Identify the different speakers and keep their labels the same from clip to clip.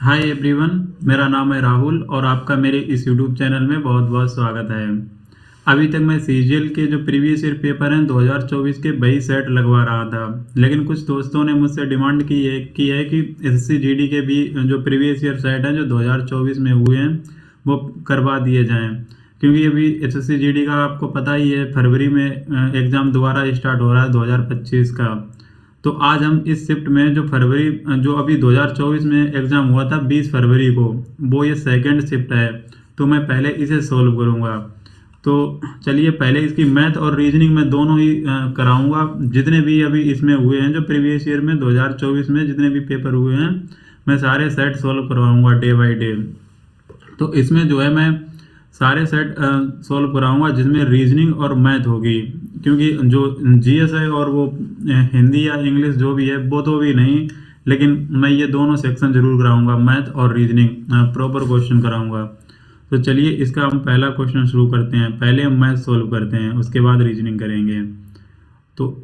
Speaker 1: Hi everyone, मेरा नाम है राहुल और आपका मेरे इस यूट्यूब चैनल में बहुत बहुत स्वागत है। अभी तक मैं सीजीएल के जो प्रीवियस ईयर पेपर हैं 2024 के वही सेट लगवा रहा था, लेकिन कुछ दोस्तों ने मुझसे डिमांड की है कि एसएससी जीडी के भी जो प्रीवियस ईयर सेट हैं जो 2024 में हुए हैं वो करवा दिए जाएं, क्योंकि अभी एसएससी जीडी का आपको पता ही है फरवरी में एग्ज़ाम दोबारा स्टार्ट हो रहा है 2025 का। तो आज हम इस शिफ्ट में जो अभी 2024 में एग्ज़ाम हुआ था 20 फरवरी को, वो ये सेकंड शिफ्ट है, तो मैं पहले इसे सॉल्व करूँगा। तो चलिए पहले इसकी मैथ और रीजनिंग में दोनों ही कराऊंगा। जितने भी अभी इसमें हुए हैं जो प्रीवियस ईयर में 2024 में जितने भी पेपर हुए हैं मैं सारे सेट सॉल्व करवाऊंगा डे बाय डे। तो इसमें जो है मैं सारे सेट सॉल्व कराऊंगा जिसमें रीजनिंग और मैथ होगी, क्योंकि जो जीएस है और वो हिंदी या इंग्लिश जो भी है वो तो भी नहीं, लेकिन मैं ये दोनों सेक्शन जरूर कराऊंगा, मैथ और रीजनिंग प्रॉपर क्वेश्चन कराऊंगा। तो चलिए इसका हम पहला क्वेश्चन शुरू करते हैं। पहले हम मैथ सॉल्व करते हैं, उसके बाद रीजनिंग करेंगे। तो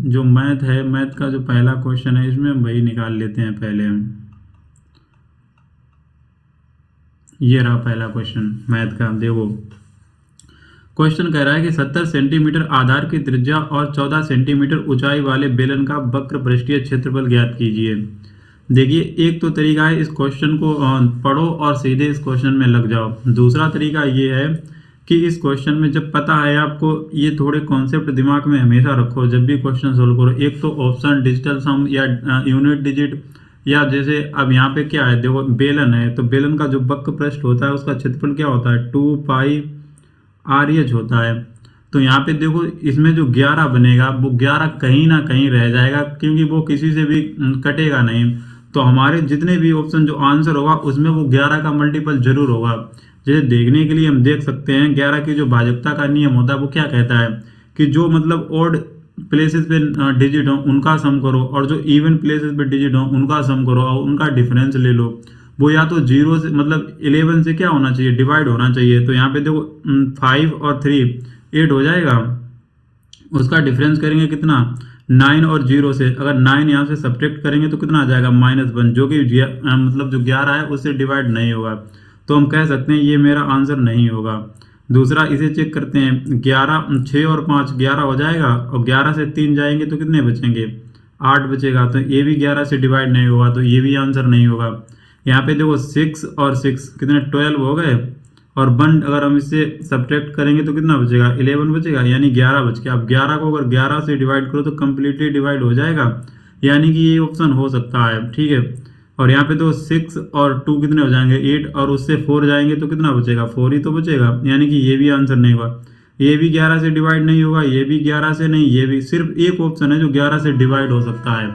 Speaker 1: जो मैथ है, मैथ का जो पहला क्वेश्चन है इसमें हम वही निकाल लेते हैं। पहले ये रहा पहला क्वेश्चन मैथ का। देखो क्वेश्चन कह रहा है कि 70 सेंटीमीटर आधार की त्रिज्या और 14 सेंटीमीटर ऊंचाई वाले बेलन का वक्र पृष्ठीय क्षेत्रफल ज्ञात कीजिए। देखिए एक तो तरीका है इस क्वेश्चन को पढ़ो और सीधे इस क्वेश्चन में लग जाओ। दूसरा तरीका ये है कि इस क्वेश्चन में जब पता है आपको, ये थोड़े कॉन्सेप्ट दिमाग में हमेशा रखो जब भी क्वेश्चन सोल्व करो। एक तो ऑप्शन डिजिटल सम या यूनिट डिजिट, या जैसे अब यहाँ पे क्या है, देखो बेलन है तो बेलन का जो वक्र पृष्ठ होता है उसका क्षेत्रफल क्या होता है 2 पाई आर एच होता है। तो यहाँ पे देखो इसमें जो 11 बनेगा वो 11 कहीं ना कहीं रह जाएगा, क्योंकि वो किसी से भी कटेगा नहीं। तो हमारे जितने भी ऑप्शन जो आंसर होगा उसमें वो 11 का मल्टीपल जरूर होगा। जैसे देखने के लिए हम देख सकते हैं 11 की जो भाजकता का नियम होता है वो क्या कहता है कि जो मतलब ओड प्लेसेस पे डिजिट हो उनका सम करो और जो इवन प्लेसेस पे डिजिट हो उनका सम करो और उनका डिफरेंस ले लो। वो या तो 0 से मतलब 11 से क्या होना चाहिए, डिवाइड होना चाहिए। तो यहाँ पे देखो 5 और 3 8 हो जाएगा, उसका डिफरेंस करेंगे कितना 9 और 0 से। अगर 9 यहाँ से सब्ट्रैक्ट करेंगे तो कितना आ जाएगा -1, जो कि मतलब जो 11 है उससे डिवाइड नहीं होगा। तो हम कह सकते हैं ये मेरा आंसर नहीं होगा। दूसरा इसे चेक करते हैं, 11 6 और 5 11 हो जाएगा और 11 से 3 जाएंगे तो कितने बचेंगे 8 बचेगा। तो ये भी 11 से डिवाइड नहीं होगा, तो ये भी आंसर नहीं होगा। यहाँ पे देखो 6 और 6 कितने 12 हो गए, और 1 अगर हम इससे सब्ट्रैक्ट करेंगे तो कितना बचेगा 11 बचेगा, यानी 11 बच गया। अब 11 को अगर 11 से डिवाइड करो तो कम्प्लीटली डिवाइड हो जाएगा, यानी कि ये ऑप्शन हो सकता है। ठीक है, और यहाँ पे तो 6 और 2 कितने हो जाएंगे 8, और उससे 4 जाएंगे तो कितना बचेगा 4 ही तो बचेगा, यानी कि ये भी आंसर नहीं होगा। ये भी 11 से डिवाइड नहीं होगा, ये भी 11 से नहीं, ये भी। सिर्फ एक ऑप्शन है जो 11 से डिवाइड हो सकता है।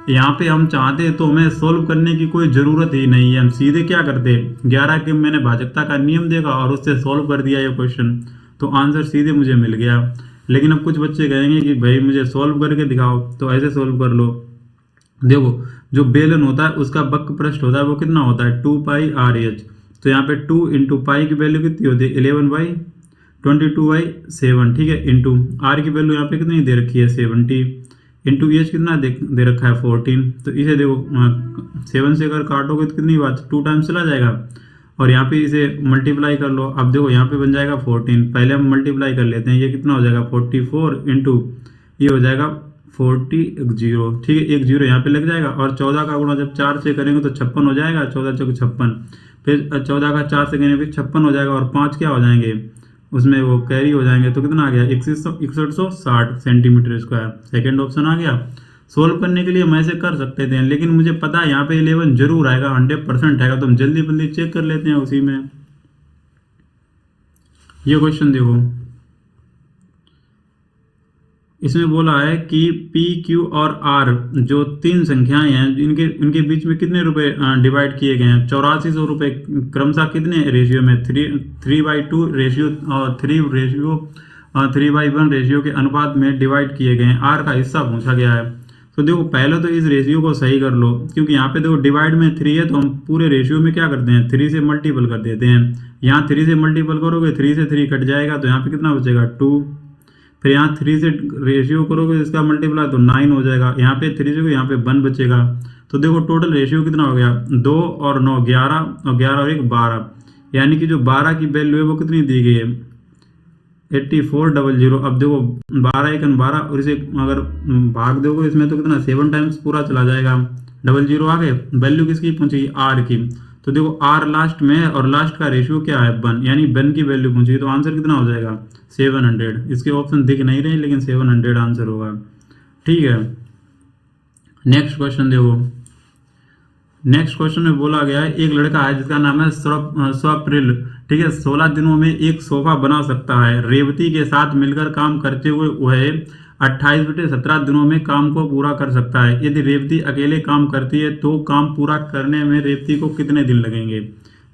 Speaker 1: यहाँ पे हम चाहते तो हमें सोल्व करने की कोई ज़रूरत ही नहीं है, हम सीधे क्या करते 11 के मैंने भाजकता का नियम देखा और उससे सोल्व कर दिया ये क्वेश्चन, तो आंसर सीधे मुझे मिल गया। लेकिन अब कुछ बच्चे कहेंगे कि भाई मुझे सोल्व करके दिखाओ, तो ऐसे सोल्व कर लो। देखो जो बेलन होता है उसका वक्र पृष्ठ होता है वो कितना होता है 2 पाई आर एच। तो यहाँ पे 2 इंटू पाई की वैल्यू कितनी होती है 11/22/7। ठीक है, इंटू आर की वैल्यू यहाँ पे कितनी दे रखी है 70, इंटू एच कितना दे रखा है 14। तो इसे देखो 7 से अगर काटोगे तो कितनी बात 2 टाइम्स चला जाएगा, और यहाँ पे इसे मल्टीप्लाई कर लो। अब देखो यहाँ पे बन जाएगा 14, पहले हम मल्टीप्लाई कर लेते हैं। ये कितना हो जाएगा 44 इंटू ये हो जाएगा 40 0। ठीक है, एक 0 यहाँ पे लग जाएगा, और 14 का गुणा जब 4 से करेंगे तो 56 हो जाएगा, 14 चौक 56। फिर 14 का 4 से करेंगे फिर 56 हो जाएगा, और 5 क्या हो जाएंगे उसमें वो कैरी हो जाएंगे, तो कितना आ गया 6160 सेंटीमीटर स्क्वायर। सेकेंड ऑप्शन आ गया। सोल्व करने के लिए हम ऐसे कर सकते थे, लेकिन मुझे पता है यहाँ पे 11 जरूर आएगा, 100% आएगा, तो हम जल्दी जल्दी चेक कर लेते हैं उसी में। ये क्वेश्चन देखो, इसमें बोला है कि पी क्यू और आर जो 3 संख्याएं हैं इनके बीच में कितने रुपए डिवाइड किए गए हैं 8400 रुपये, क्रमशः कितने रेशियो में 3/2 रेशियो और 3/1 रेशियो के अनुपात में डिवाइड किए गए हैं। आर का हिस्सा पूछा गया है। तो देखो पहले तो इस रेशियो को सही कर लो, क्योंकि यहाँ पे देखो डिवाइड में 3 है तो हम पूरे रेशियो में क्या करते हैं 3 से मल्टीपल कर देते हैं। यहाँ 3 से मल्टीपल करोगे 3 से 3 कट जाएगा, तो यहाँ पे कितना बचेगा 2। फिर यहाँ 3 से रेशियो करोगे इसका मल्टीप्लाई तो 9 हो जाएगा, यहाँ पे 3 से यहाँ पे 1 बचेगा, तो देखो टोटल रेशियो कितना हो गया, 2 और 9 11, और 11 और 1 12, यानी कि जो 12 की वैल्यू है वो कितनी दी गई है, 8400। अब देखो 12 एकन 12, और इसे अगर भाग दोगे इसमें तो कितना 7 टाइम्स पूरा चला जाएगा, 00 आ गए, वैल्यू किसकी पहुंचेगी, आर की। तो देखो आर लास्ट में है और लास्ट का रेशियो क्या है 1, यानी 1 की वैल्यू पहुंचेगी, तो आंसर कितना हो जाएगा 700। इसके ऑप्शन दिख नहीं रहे लेकिन 700 आंसर होगा। ठीक है, नेक्स्ट क्वेश्चन देखो। नेक्स्ट क्वेश्चन में बोला गया है एक लड़का है जिसका नाम है स्वप्निल, ठीक है, 16 दिनों में एक सोफा बना सकता है। रेवती के साथ मिलकर काम करते हुए वह 28/17 दिनों में काम को पूरा कर सकता है। यदि रेवती अकेले काम करती है तो काम पूरा करने में रेवती को कितने दिन लगेंगे।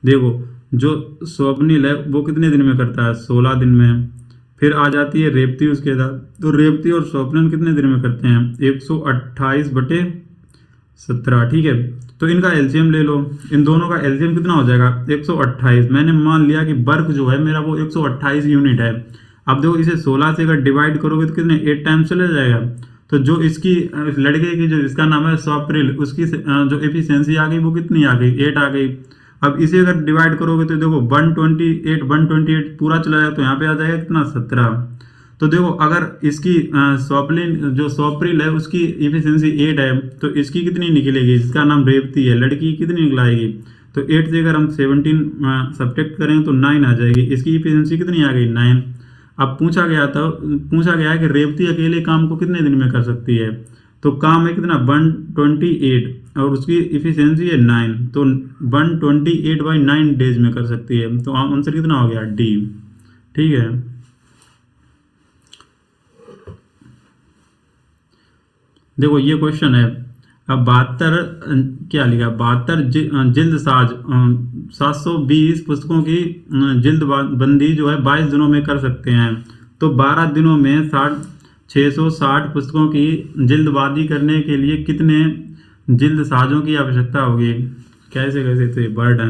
Speaker 1: देखो जो स्वप्निल है वो कितने दिन में करता है, 16 दिन में। फिर आ जाती है रेवती उसके साथ, तो रेवती और स्वप्निल कितने दिन में करते हैं, 128/17। ठीक है, तो इनका एलसीएम ले लो, इन दोनों का एलसीएम कितना हो जाएगा 128। मैंने मान लिया कि वर्क जो है मेरा वो 128 यूनिट है। अब देखो इसे 16 से अगर डिवाइड करोगे तो कितने 8 टाइम्स चले जाएगा। तो जो इसकी लड़के की जो इसका नाम है स्वप्निल, उसकी जो एफिशिएंसी आ गई वो कितनी आ गई, 8 आ गई। अब इसे अगर डिवाइड करोगे तो देखो 128 पूरा चला जाएगा, तो यहाँ पे आ जाएगा कितना 17। तो देखो अगर इसकी स्वप्निल है उसकी इफिशियंसी 8 है, तो इसकी कितनी निकलेगी, जिसका नाम रेवती है लड़की कितनी निकलाएगी, तो 8 से अगर हम 17 सब्ट्रैक्ट करें तो 9 आ जाएगी। इसकी इफिशियंसी कितनी आ गई 9। अब पूछा गया है कि रेवती अकेले काम को कितने दिन में कर सकती है, तो काम है कितना 128 और उसकी इफिशियंसी है 9, तो 128/9 डेज में कर सकती है। तो आंसर कितना हो गया डी। ठीक है, देखो ये क्वेश्चन है। अब 72 क्या लिखा, 72 जिल्द साज 720 पुस्तकों की जिल्द बंदी जो है 22 दिनों में कर सकते हैं। तो 12 दिनों में 660 पुस्तकों की जिल्दबाजी करने के लिए कितने जिल्द साजों की आवश्यकता होगी। कैसे कैसे तो ये वर्ड है।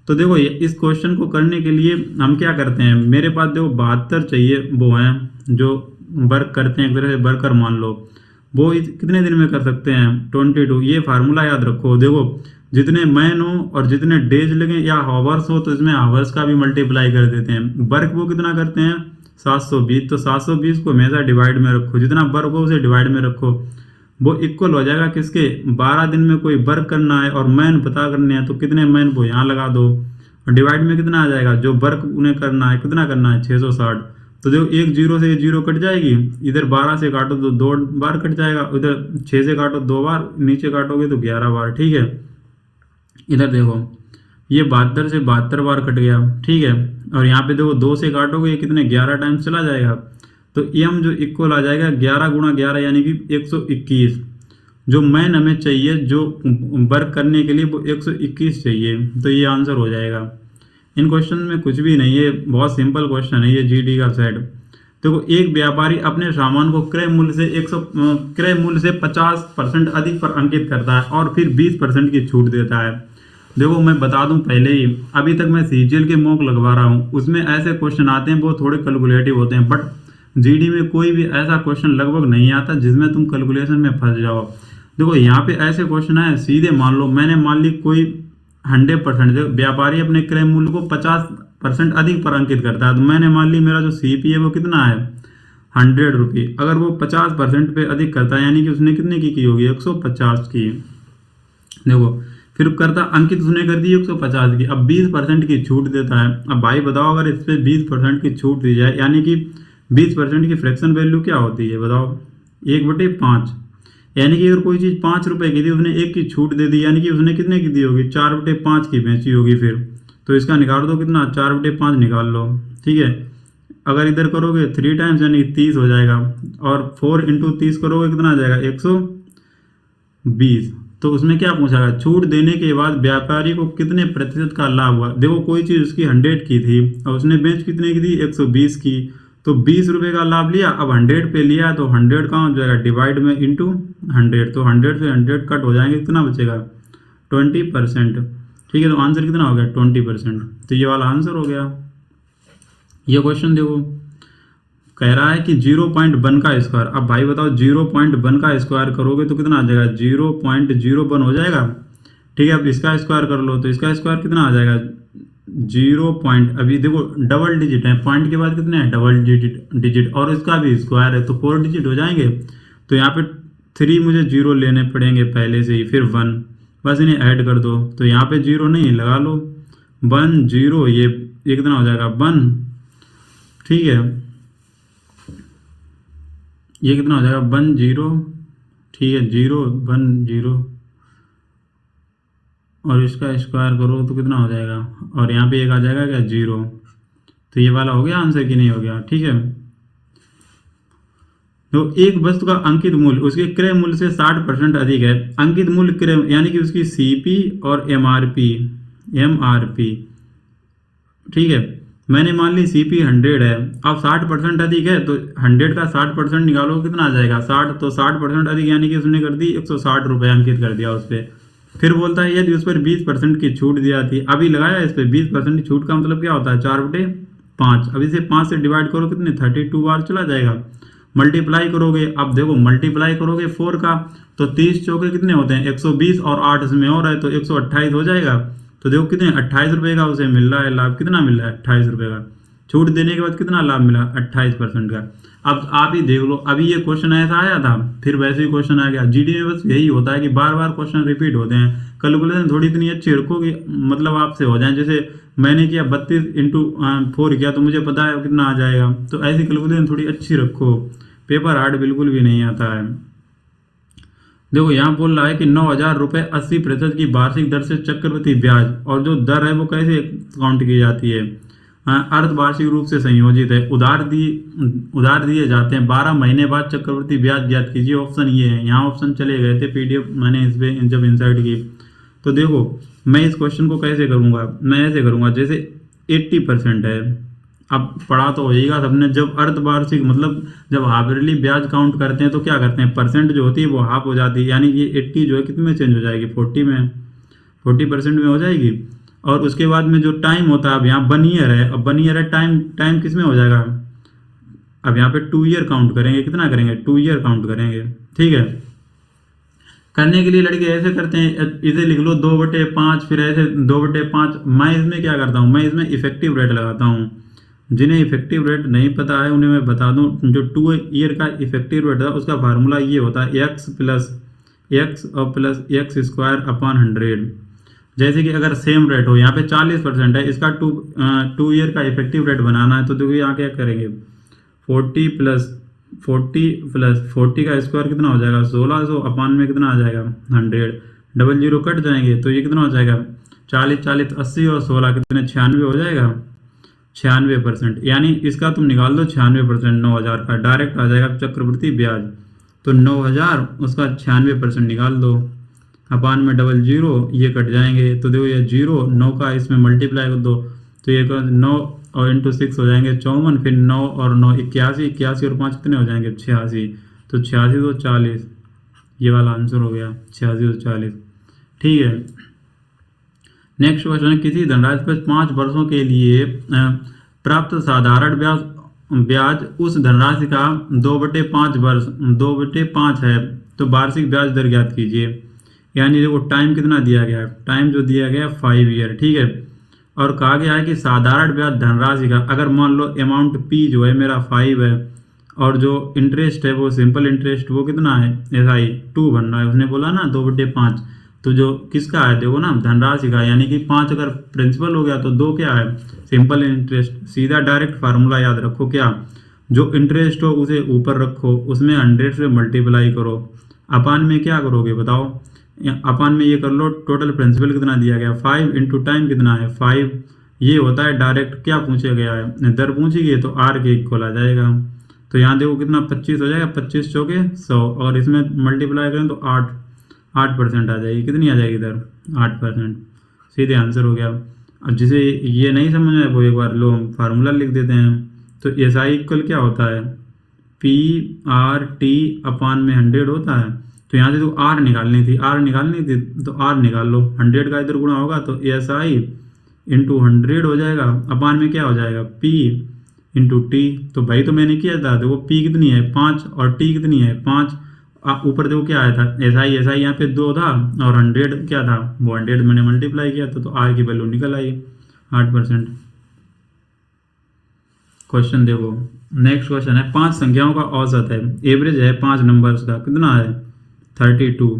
Speaker 1: तो देखो इस क्वेश्चन को करने के लिए हम क्या करते हैं, मेरे पास देखो 72 चाहिए, वो हैं जो वर्क करते हैं, एक तरह से वर्कर मान लो, वो कितने दिन में कर सकते हैं 22। ये फार्मूला याद रखो, देखो जितने मैन हो और जितने डेज लगे या हावर्स हो तो इसमें हावर्स का भी मल्टीप्लाई कर देते हैं। वर्क वो कितना करते हैं 720, तो 720 को हमेशा डिवाइड में रखो, जितना वर्क हो उसे डिवाइड में रखो, वो इक्वल हो जाएगा किसके, 12 दिन में कोई वर्क करना है और मैन पता करने हैं, तो कितने मैन वो यहाँ लगा दो, और डिवाइड में कितना आ जाएगा, जो वर्क उन्हें करना है कितना करना है 660। तो देखो एक जीरो से जीरो कट जाएगी, इधर 12 से काटो तो 2 बार कट जाएगा, उधर 6 से काटो 2 बार, नीचे काटोगे तो 11 बार। ठीक है, इधर देखो ये 72 से 72 बार कट गया। ठीक है, और यहाँ पे देखो 2 से काटोगे ये कितने 11 टाइम्स चला जाएगा, तो एम जो इक्वल आ जाएगा 11 × 11 यानी कि 121। जो मैन हमें चाहिए जो वर्क करने के लिए वो 121 चाहिए, तो ये आंसर हो जाएगा। इन क्वेश्चन में कुछ भी नहीं है, बहुत सिंपल क्वेश्चन है ये, जीडी का सेट। देखो एक व्यापारी अपने सामान को क्रय मूल्य से 50% अधिक पर अंकित करता है और फिर 20% की छूट देता है। देखो मैं बता दूं पहले ही, अभी तक मैं सीजीएल के मॉक लगवा रहा हूं, उसमें ऐसे क्वेश्चन आते हैं वो थोड़े कैलकुलेटिव होते हैं, बट जीडी में कोई भी ऐसा क्वेश्चन लगभग नहीं आता जिसमें तुम कैलकुलेशन में फंस जाओ। देखो यहाँ पे ऐसे क्वेश्चन है, सीधे मान लो मैंने मान ली कोई 100% व्यापारी अपने क्रय मूल्य को 50% अधिक पर अंकित करता है, तो मैंने मान ली मेरा जो सीपी है वो कितना है 100 रुपये। अगर वो 50% पे अधिक करता है यानी कि उसने कितने की होगी 150 की। देखो फिर करता अंकित उसने कर दी 150 की, अब 20% की छूट देता है। अब भाई बताओ अगर इस पर 20% की छूट दी जाए यानी कि 20% की फ्रैक्शन वैल्यू क्या होती है बताओ, 1/5, यानी कि अगर कोई चीज़ 5 रुपए की थी उसने 1 की छूट दे दी यानी कि उसने कितने की दी होगी 4/5 की बेची होगी। फिर तो इसका निकाल दो कितना 4/5 निकाल लो। ठीक है, अगर इधर करोगे 3 टाइम्स यानी 30 हो जाएगा, और 4 × 30 करोगे कितना आ जाएगा 120। तो उसमें क्या पूछा, छूट देने के बाद व्यापारी को कितने प्रतिशत का लाभ हुआ। देखो कोई चीज़ उसकी 100 की थी और उसने बेच कितने की थी 120 की, तो 20 रुपये का लाभ लिया। अब 100 पे लिया तो 100 कहाँ हो जाएगा डिवाइड में इंटू 100, तो 100 से 100 कट हो जाएंगे, कितना बचेगा 20%। ठीक है, तो आंसर कितना हो गया 20%, तो ये वाला आंसर हो गया। ये क्वेश्चन देखो कह रहा है कि 0.1 का स्क्वायर। अब भाई बताओ 0.1 का स्क्वायर करोगे तो कितना आ जाएगा, 0.01 हो जाएगा। ठीक है, अब इसका स्क्वायर कर लो तो इसका स्क्वायर कितना आ जाएगा, 0 पॉइंट, अभी देखो डबल डिजिट है, पॉइंट के बाद कितने हैं, डबल डिजिट और इसका भी स्क्वायर है तो 4 डिजिट हो जाएंगे। तो यहाँ पे 3 मुझे 0 लेने पड़ेंगे पहले से ही, फिर 1, बस इन्हें ऐड कर दो। तो यहाँ पे 0 नहीं लगा लो, 1 0, ये कितना हो जाएगा 1। ठीक है, ये कितना हो जाएगा 1 0। ठीक है, 0 1 0 और इसका स्क्वायर करो तो कितना हो जाएगा, और यहाँ पे एक आ जाएगा क्या 0। तो ये वाला हो गया आंसर कि नहीं हो गया। ठीक है, तो एक वस्तु का अंकित मूल्य उसके क्रय मूल्य से 60% अधिक है। अंकित मूल्य क्रय यानी कि उसकी सीपी और एमआरपी। ठीक है, मैंने मान ली सीपी 100 है, अब 60% अधिक है तो 100 का 60% निकालो कितना आ जाएगा 60। तो 60% अधिक यानी कि उसने कर दी 160 रुपये अंकित कर दिया उस पर। फिर बोलता है यदि उस पर 20% की छूट दी जाती है, अभी लगाया इस पर 20% की छूट का मतलब क्या होता है 4/5। अब इसे 5 से डिवाइड करो कितने 32 बार चला जाएगा। मल्टीप्लाई करोगे, अब देखो मल्टीप्लाई करोगे 4 का तो 30 चौके कितने होते हैं 120 और 8 इसमें और है तो 128 हो जाएगा। तो देखो कितने 28 रुपये का उसे मिल रहा है लाभ, कितना मिल रहा है 28 रुपये का। छूट देने के बाद कितना लाभ मिला 28% का। अब आप ही देख लो, अभी ये क्वेश्चन ऐसा आया था फिर वैसे ही क्वेश्चन आ गया। जीडी में बस यही होता है कि बार बार क्वेश्चन रिपीट होते हैं। कैलकुलेशन थोड़ी इतनी अच्छी रखो कि मतलब आपसे हो जाए। जैसे मैंने किया 32 इंटू 4 किया तो मुझे पता है कितना आ जाएगा। तो ऐसी कैलकुलेशन थोड़ी अच्छी रखो, पेपर हार्ड बिल्कुल भी नहीं आता है। देखो यहाँ बोल रहा है कि 9,000 रुपये 80% की वार्षिक दर से चक्रवृद्धि ब्याज, और जो दर है वो कैसे काउंट की जाती है, अर्धवार्षिक रूप से संयोजित है। उधार दिए जाते हैं, 12 महीने बाद चक्रवृद्धि ब्याज ज्ञात कीजिए। ऑप्शन ये है, यहाँ ऑप्शन चले गए थे, पीडीएफ मैंने इस पे जब इंसर्ट की। तो देखो मैं इस क्वेश्चन को कैसे करूँगा, मैं ऐसे करूँगा जैसे 80% है। अब पढ़ा तो होगा सबने, जब अर्धवार्षिक मतलब जब हाफियरली ब्याज काउंट करते हैं तो क्या करते हैं, परसेंट जो होती है वो हाफ हो जाती है, यानी कि 80 जो है कितने में चेंज हो जाएगी 40 में, 40% में हो जाएगी। और उसके बाद में जो टाइम होता है, अब यहाँ 1 ईयर है, अब 1 ईयर है, टाइम किस में हो जाएगा, अब यहाँ पे 2 ईयर काउंट करेंगे, कितना करेंगे 2 ईयर काउंट करेंगे। ठीक है, करने के लिए लड़के ऐसे करते हैं, इसे लिख लो 2/5, फिर ऐसे 2/5। मैं इसमें क्या करता हूँ, मैं इसमें इफेक्टिव रेट लगाता हूँ। जिन्हें इफेक्टिव रेट नहीं पता है उन्हें मैं बता दूं, जो 2 ईयर का इफेक्टिव रेट था उसका फार्मूला ये होता है x plus x square upon 100। जैसे कि अगर सेम रेट हो, यहाँ पे 40% है, इसका 2 ईयर का इफेक्टिव रेट बनाना है तो देखो यहाँ क्या करेंगे 40 प्लस 40 का स्क्वायर कितना हो जाएगा 1600 अपॉन में कितना आ जाएगा 100, डबल जीरो कट जाएंगे तो ये कितना हो जाएगा 40 40 80 और 16 कितने 96 हो जाएगा 96%। यानी इसका तुम निकाल दो 96%, 9,000 का डायरेक्ट आ जाएगा चक्रवृद्धि ब्याज। तो 9,000 उसका 96% निकाल दो, अपान में डबल जीरो ये कट जाएंगे। तो देखो ये 0 9 का इसमें मल्टीप्लाई कर दो तो ये 9 और इंटू 6 हो जाएंगे 54, फिर 9 और 9 81 और 5 कितने हो जाएंगे 86। तो 86 तो 40, ये वाला आंसर हो गया 86 तो 40। ठीक है, नेक्स्ट क्वेश्चन है, किसी धनराशि पर 5 वर्षों के लिए प्राप्त साधारण ब्याज उस धनराशि का 2/5 वर्ष 2/5 है तो वार्षिक ब्याज दर ज्ञात कीजिए। यानी देखो टाइम कितना दिया गया है, टाइम जो दिया गया है 5 ईयर। ठीक है, और कहा गया है कि साधारण ब्याज धनराशि का, अगर मान लो अमाउंट P जो है मेरा 5 है और जो इंटरेस्ट है वो सिंपल इंटरेस्ट वो कितना है SI 2 बन रहा है, उसने बोला ना 2/5। तो जो किसका है देखो ना धनराशि का, यानी कि 5 अगर प्रिंसिपल हो गया तो 2 क्या है सिंपल इंटरेस्ट। सीधा डायरेक्ट फार्मूला याद रखो, क्या जो इंटरेस्ट हो उसे ऊपर रखो, उसमें 100 से मल्टीप्लाई करो, अपान में क्या करोगे बताओ, अपान में ये कर लो टोटल प्रिंसिपल कितना दिया गया 5 इंटू टाइम कितना है 5। ये होता है डायरेक्ट क्या पूछा गया है दर पूछी गई तो R के इक्वल आ जाएगा। तो यहाँ देखो कितना 25 हो जाएगा, 25 चौके 100 और इसमें मल्टीप्लाई करें तो 8% आ जाएगी, कितनी आ जाएगी इधर 8%। सीधे आंसर हो गया। अब जिसे ये नहीं समझ में वो एक बार लो फार्मूला लिख देते हैं। तो SI इक्वल क्या होता है PRT अपान में 100 होता है। तो यहाँ से तो R निकालनी थी तो R निकाल लो, 100 का इधर गुणा होगा तो SI इंटू 100 हो जाएगा, अपान में क्या हो जाएगा P इंटू टी। तो भाई तो मैंने किया था, देखो पी कितनी है 5 और टी कितनी है 5। ऊपर देखो क्या आया था एस आई यहाँ पे 2 था और 100 क्या था वो 100 मैंने मल्टीप्लाई किया था, तो आर की वैल्यू निकल आई 8%। क्वेश्चन देखो, नेक्स्ट क्वेश्चन है 5 संख्याओं का औसत है, एवरेज है 5 नंबर्स का, कितना है 32।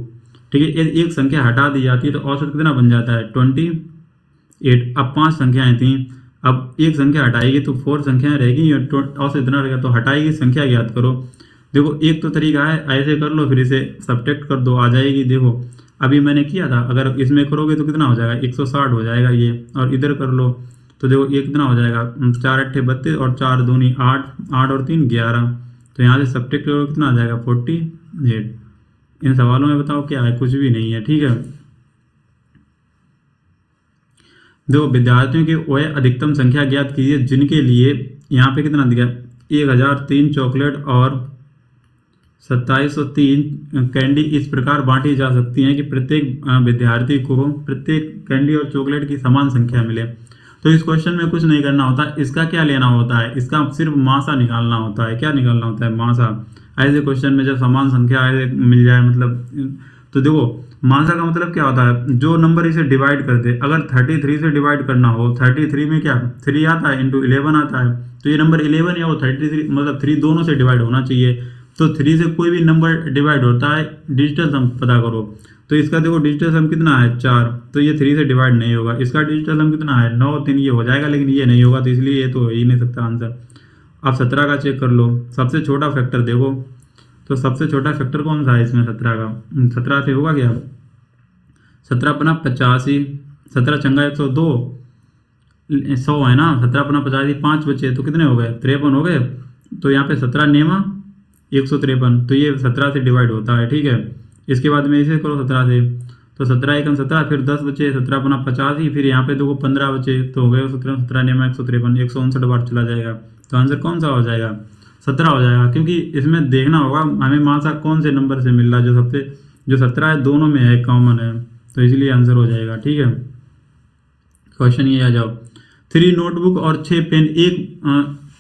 Speaker 1: ठीक है, एक संख्या हटा दी जाती है तो औसत कितना बन जाता है 28। अब 5 संख्याएं थी, अब एक संख्या हटाएगी तो 4 संख्याएं रहेगी और औसत इतना रहेगा, तो हटाएगी संख्या ज्ञात करो। देखो एक तो तरीका है ऐसे कर लो, फिर इसे सब्ट्रैक्ट कर दो, आ जाएगी। देखो अभी मैंने किया था, अगर इसमें करोगे तो कितना हो जाएगा 160 हो जाएगा ये, और इधर कर लो तो देखो ये कितना हो जाएगा 4 अट्ठे 32 और 4 दूनी 8, 8 और 3 11। तो यहाँ से सब्ट्रैक्ट करोगे कितना आ जाएगा 48। इन सवालों में बताओ क्या है, कुछ भी नहीं है। ठीक है, देखो विद्यार्थियों की वह अधिकतम संख्या ज्ञात कीजिए जिनके लिए यहाँ पे कितना दिया 1003 चॉकलेट और 2703 कैंडी इस प्रकार बांटी जा सकती हैं कि प्रत्येक विद्यार्थी को प्रत्येक कैंडी और चॉकलेट की समान संख्या मिले। तो इस क्वेश्चन में कुछ नहीं करना होता, इसका क्या लेना होता है, इसका सिर्फ मासा निकालना होता है। क्या निकालना होता है मासा। ऐसे क्वेश्चन में जब समान संख्या मिल जाए मतलब, तो देखो मासा का मतलब क्या होता है, जो नंबर इसे डिवाइड कर दे। अगर 33 से डिवाइड करना हो, 33 में क्या 3 आता है इंटू 11 आता है, तो ये नंबर 11 या वो 33 मतलब 3 दोनों से डिवाइड होना चाहिए। तो 3 से कोई भी नंबर डिवाइड होता है, डिजिटल सम पता करो। तो इसका देखो डिजिटल सम कितना है 4, तो ये 3 से डिवाइड नहीं होगा। इसका डिजिटल सम कितना है 9, 3 ये हो जाएगा, लेकिन ये नहीं होगा, तो इसलिए ये तो हो ही नहीं सकता आंसर। अब 17 का चेक कर लो, सबसे छोटा फैक्टर देखो, तो सबसे छोटा फैक्टर कौन सा है इसमें 17 का, 17 से होगा क्या 17 अपना 85, 17 चंगा 102, 100 है ना, 17 अपना 85, 5 बचे तो कितने हो गए 53 हो गए। तो यहाँ पे 17 नेमा 153, तो ये 17 से डिवाइड होता है। ठीक है, इसके बाद में इसे करो 17 से, तो 17 एकम 17, फिर 10 बचे, 17 अपना 85, फिर यहाँ पे देखो 15 बचे, तो हो गए 17, 17 नेमा 153, 159 बार चला जाएगा। तो आंसर कौन सा हो जाएगा 17 हो जाएगा, क्योंकि इसमें देखना होगा हमें मासा कौन से नंबर से मिल रहा है, जो 17 है दोनों में है, कॉमन है, तो इसलिए आंसर हो जाएगा। ठीक है, क्वेश्चन ये आ जाओ, 3 नोटबुक और 6 पेन, एक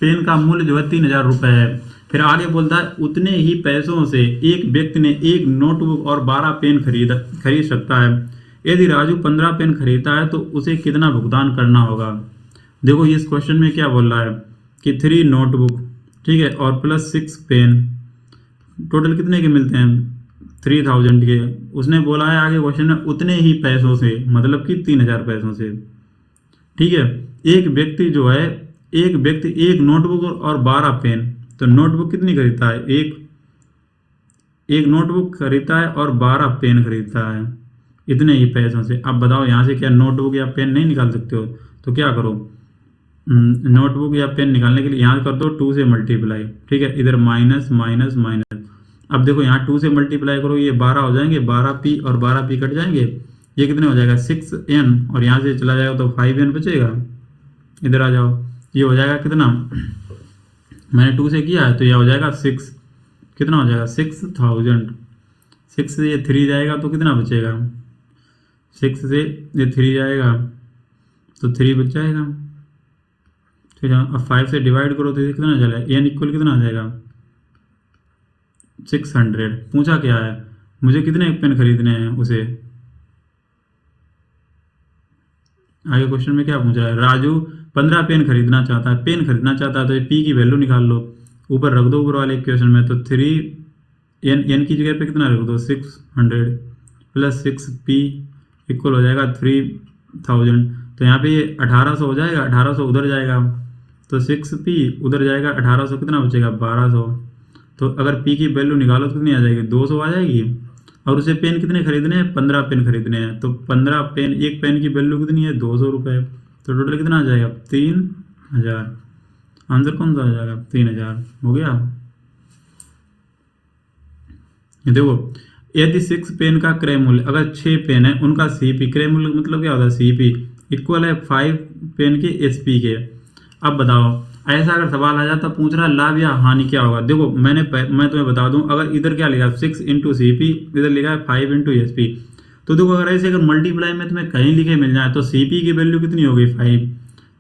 Speaker 1: पेन का मूल्य जो है 3000 रुपये है। फिर आगे बोलता है उतने ही पैसों से एक व्यक्ति ने एक नोटबुक और 12 पेन खरीद सकता है। यदि राजू 15 पेन खरीदता है तो उसे कितना भुगतान करना होगा। देखो इस क्वेश्चन में क्या बोल रहा है कि 3 नोटबुक, ठीक है, और प्लस 6 पेन, टोटल कितने के मिलते हैं 3000 के। उसने बोला है आगे क्वेश्चन में उतने ही पैसों से, मतलब कि 3000 पैसों से। ठीक है, एक व्यक्ति जो है, एक व्यक्ति एक नोटबुक और 12 पेन, तो नोटबुक कितनी खरीदता है, एक नोटबुक खरीदता है और 12 पेन खरीदता है इतने ही पैसों से। अब बताओ यहाँ से क्या नोटबुक या पेन नहीं निकाल सकते हो, तो क्या करो नोटबुक या पेन निकालने के लिए यहाँ कर दो 2 से मल्टीप्लाई। ठीक है, इधर माइनस माइनस माइनस। अब देखो यहाँ 2 से मल्टीप्लाई करो, ये 12 हो जाएंगे, 12p और 12p कट जाएंगे, ये कितने हो जाएगा 6n, और यहाँ से चला जाएगा तो 5n बचेगा। इधर आ जाओ, ये हो जाएगा कितना, मैंने 2 से किया है तो यह हो जाएगा 6, कितना हो जाएगा 6000। 6 से ये 3 जाएगा तो कितना बचेगा, 6 से ये 3 जाएगा तो 3 बच जाएगा। ठीक है, अब 5 से डिवाइड करो तो ये कितना चलेगा, n इक्वल कितना आ जाएगा 600। पूछा क्या है मुझे कितने पेन खरीदने हैं उसे। आगे क्वेश्चन में क्या पूछ रहा है, राजू 15 पेन खरीदना चाहता है, पेन खरीदना चाहता है, तो ये p की वैल्यू निकाल लो, ऊपर रख दो ऊपर वाले क्वेश्चन में। तो 3n की जगह पे कितना रख दो 600 प्लस 6p इक्वल हो जाएगा 3000। तो यहाँ पे ये 1800 हो जाएगा, 1800 उधर जाएगा तो 6p उधर जाएगा, 1800 कितना बचेगा 1200। तो अगर p की वैल्यू निकालो तो कितनी आ जाएगी 200 आ जाएगी। और उसे पेन कितने खरीदने हैं 15 पेन खरीदने हैं, तो 15 पेन, एक पेन की वैल्यू कितनी है 200 रुपये, तो टोटल कितना आ जाएगा 3000। आंसर कौन सा आ जाएगा 3000 हो गया। ये देखो यदि 6 पेन का क्रय मूल्य, अगर 6 पेन है उनका CP, क्रय मूल्य मतलब क्या होता है CP इक्वल है 5 पेन के SP के। अब बताओ ऐसा अगर सवाल आ जाता, पूछ रहा लाभ या हानि क्या होगा। देखो मैं तुम्हें बता दूं, अगर इधर क्या लिखा 6 इंटू CP, इधर लिखा है 5 इंटू SP, तो देखो अगर अगर मल्टीप्लाई में तुम्हें कहीं लिखे मिल जाए तो CP की वैल्यू कितनी होगी 5,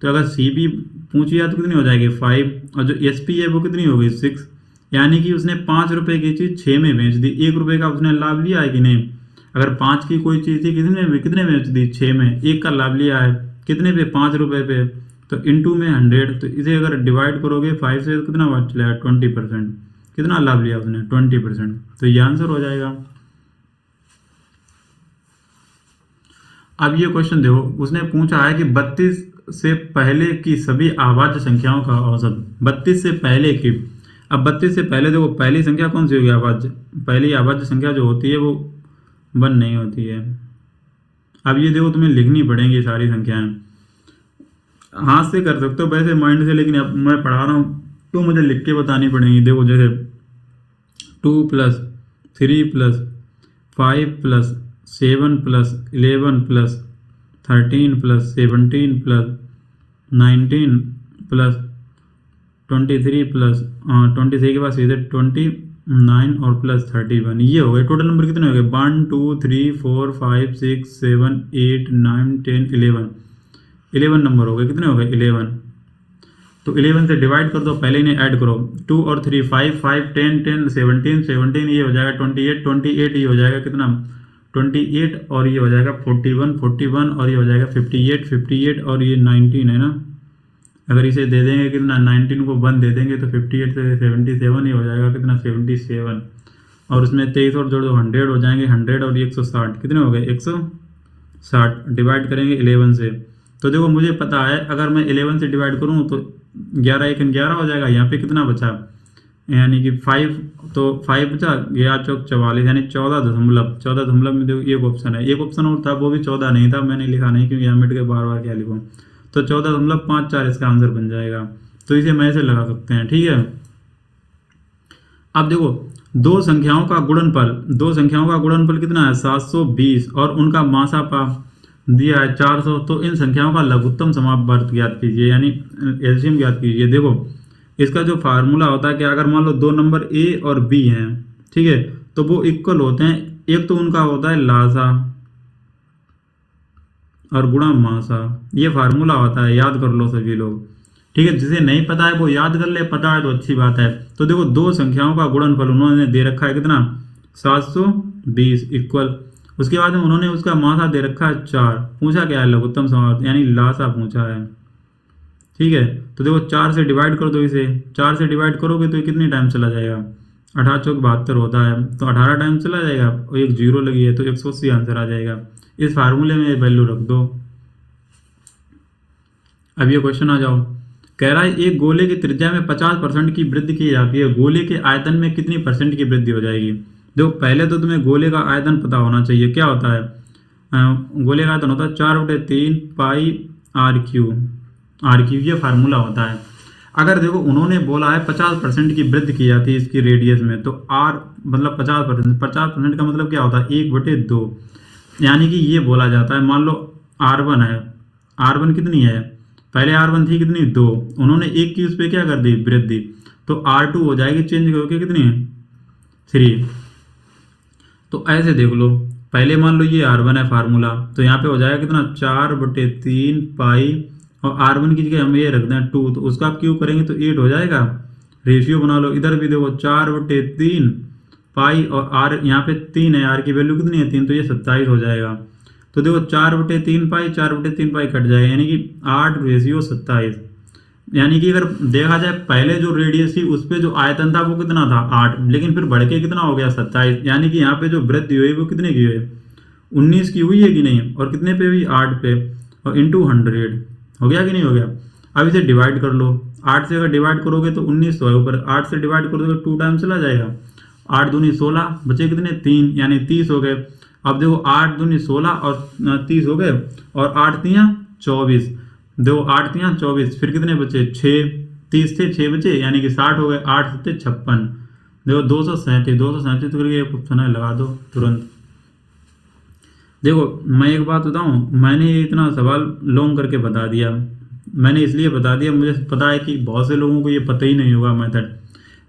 Speaker 1: तो अगर CP पूछिए तो कितनी हो जाएगी 5, और जो SP है वो कितनी होगी 6। यानी कि उसने 5 रुपये की चीज़ 6 में बेच दी। 1 रुपये का उसने लाभ लिया है कि नहीं? अगर 5 की कोई चीज़ थी कितने बेच दी 6 में, 1 का लाभ लिया है कितने पे 5 रुपये पे, तो इनटू में 100। तो इसे अगर डिवाइड करोगे 5 से तो कितना बात चलेगा 20%। कितना लाभ लिया उसने 20%। तो ये आंसर हो जाएगा। अब ये क्वेश्चन देखो, उसने पूछा है कि 32 से पहले की सभी अभाज्य संख्याओं का औसत। 32 से पहले की, अब 32 से पहले देखो पहली संख्या कौन सी होगी अभाज्य, पहली अभाज्य संख्या जो होती है वो 1 नहीं होती है। अब ये देखो तुम्हें लिखनी पड़ेंगी सारी संख्याएं, हाथ से कर सकते हो वैसे माइंड से, लेकिन अब मैं पढ़ा रहा हूँ तो मुझे लिख के बतानी पड़ेंगी। देखो जैसे 2 + 3 + 5 + 7 + 11 + 13 + 17 + 19 + 23 + 23 के बाद सीधे 29 और +31, ये हो गए। टोटल नंबर कितने हो गए 1 2 3 4 5 6 7 8 9 10 11 नंबर हो गए। कितने हो गए 11। तो 11 से डिवाइड कर दो, पहले इन्हें ऐड करो। 2 और 3 5 5 10 10 17 17, ये हो जाएगा 28 28, ये हो जाएगा कितना 28, और ये हो जाएगा 41 41, और ये हो जाएगा 58 58, और ये 19 है ना। अगर इसे दे देंगे कितना 19 को 1 दे देंगे तो 58 से 77, ये हो जाएगा कितना 77, और उसमें 23 और जोड़ो 100 हो जाएंगे 100, और 160 कितने हो गए 160। डिवाइड करेंगे 11 से, तो देखो मुझे पता है अगर मैं 11 से डिवाइड करूँ तो 11 1 11 हो जाएगा। यहाँ पे कितना बचा, यानी कि 5, तो 5 बचा, 11 चौक 44, यानी 14 दशमलव में देखो एक ऑप्शन है। एक ऑप्शन और था वो भी 14 नहीं था, मैंने लिखा नहीं क्योंकि यहाँ मिट के बार बार क्या लिखूँ। तो 14.54 इसका आंसर बन जाएगा। तो इसे मैं ऐसे लगा सकते हैं, ठीक है। अब देखो दो संख्याओं का गुणनफल कितना है 720, और उनका मासापा दिया है 400। तो इन संख्याओं का लघुत्तम समापवर्त ज्ञात कीजिए, यानी एलसीएम ज्ञात कीजिए। देखो इसका जो फार्मूला होता है कि अगर मान लो दो नंबर ए और बी हैं, ठीक है, तो वो इक्वल होते हैं। एक तो उनका होता है लासा और गुणा मासा, ये फार्मूला होता है, याद कर लो सभी लोग, ठीक है। जिसे नहीं पता है वो याद कर ले, पता है तो अच्छी बात है। तो देखो दो संख्याओं का गुणनफल उन्होंने दे रखा है कितना 720 इक्वल, उसके बाद में उन्होंने उसका मासा दे रखा है 4, पूछा क्या है लघुत्तम समापवर्त यानी लासा पूछा है, ठीक है। तो देखो 4 से डिवाइड कर दो, इसे 4 से डिवाइड करोगे तो ये कितनी टाइम चला जाएगा 18 चौक 72 होता है, तो 18 टाइम चला जाएगा, और एक जीरो लगी है तो 180 आंसर आ जाएगा। इस फार्मूले में वैल्यू रख दो। अब ये क्वेश्चन आ जाओ, कह रहा है एक गोले की त्रिज्या में 50% की वृद्धि की जाती है, गोले के आयतन में कितनी % की वृद्धि हो जाएगी। देखो पहले तो तुम्हें गोले का आयतन पता होना चाहिए, क्या होता है गोले का आयतन होता है 4/3 पाई r क्यू, ये फार्मूला होता है। अगर देखो उन्होंने बोला है 50% की वृद्धि की जाती है इसकी रेडियस में, तो r मतलब 50% का मतलब क्या होता है 1/2, यानी कि ये बोला जाता है। मान लो r1 है, r1 कितनी है, पहले r1 थी कितनी 2, उन्होंने 1 की उस पर क्या कर दी वृद्धि, तो r2 हो जाएगी चेंज करके कितनी 3। तो ऐसे देख लो, पहले मान लो ये r1 है फार्मूला, तो यहाँ पे हो जाएगा कितना 4/3 पाई, और r1 की जगह हम ये रख दें 2, तो उसका क्यूब करेंगे तो 8 हो जाएगा। रेशियो बना लो, इधर भी देखो 4/3 पाई, और r यहाँ पे 3 है, r की वैल्यू कितनी है 3, तो ये 27 हो जाएगा। तो देखो 4/3 पाई 4/3 पाई कट जाएगा, यानी कि 8/27, यानी कि अगर देखा जाए पहले जो रेडियस थी उस पर जो आयतन था वो कितना था 8, लेकिन फिर बढ़ के कितना हो गया 27, यानी कि यहाँ पे जो वृद्धि हुई वो कितने की हुई 19 की हुई है कि नहीं, और कितने पे हुई 8 पे, और इंटू 100 हो गया कि नहीं हो गया। अब इसे डिवाइड कर लो, 8 से अगर डिवाइड करोगे तो 19 तो है ऊपर, 8 से डिवाइड करोगे 2 टाइम चला जाएगा, 8 दूनी 16, बचे कितने 3, यानी 30 हो गए। अब देखो 8 दूनी 16 और 30 हो गए, और 8 तियाँ 24, देखो 8 तियाँ 24, फिर कितने बचे 6, 30 थे 6 बचे, यानी कि 60 हो गए, 8 सत्ते 56, देखो 237 करके एक ऑप्शन है लगा दो तुरंत। देखो मैं एक बात बताऊं, मैंने इतना सवाल लॉन्ग करके बता दिया, मैंने इसलिए बता दिया, मुझे पता है कि बहुत से लोगों को ये पता ही नहीं होगा मेथड,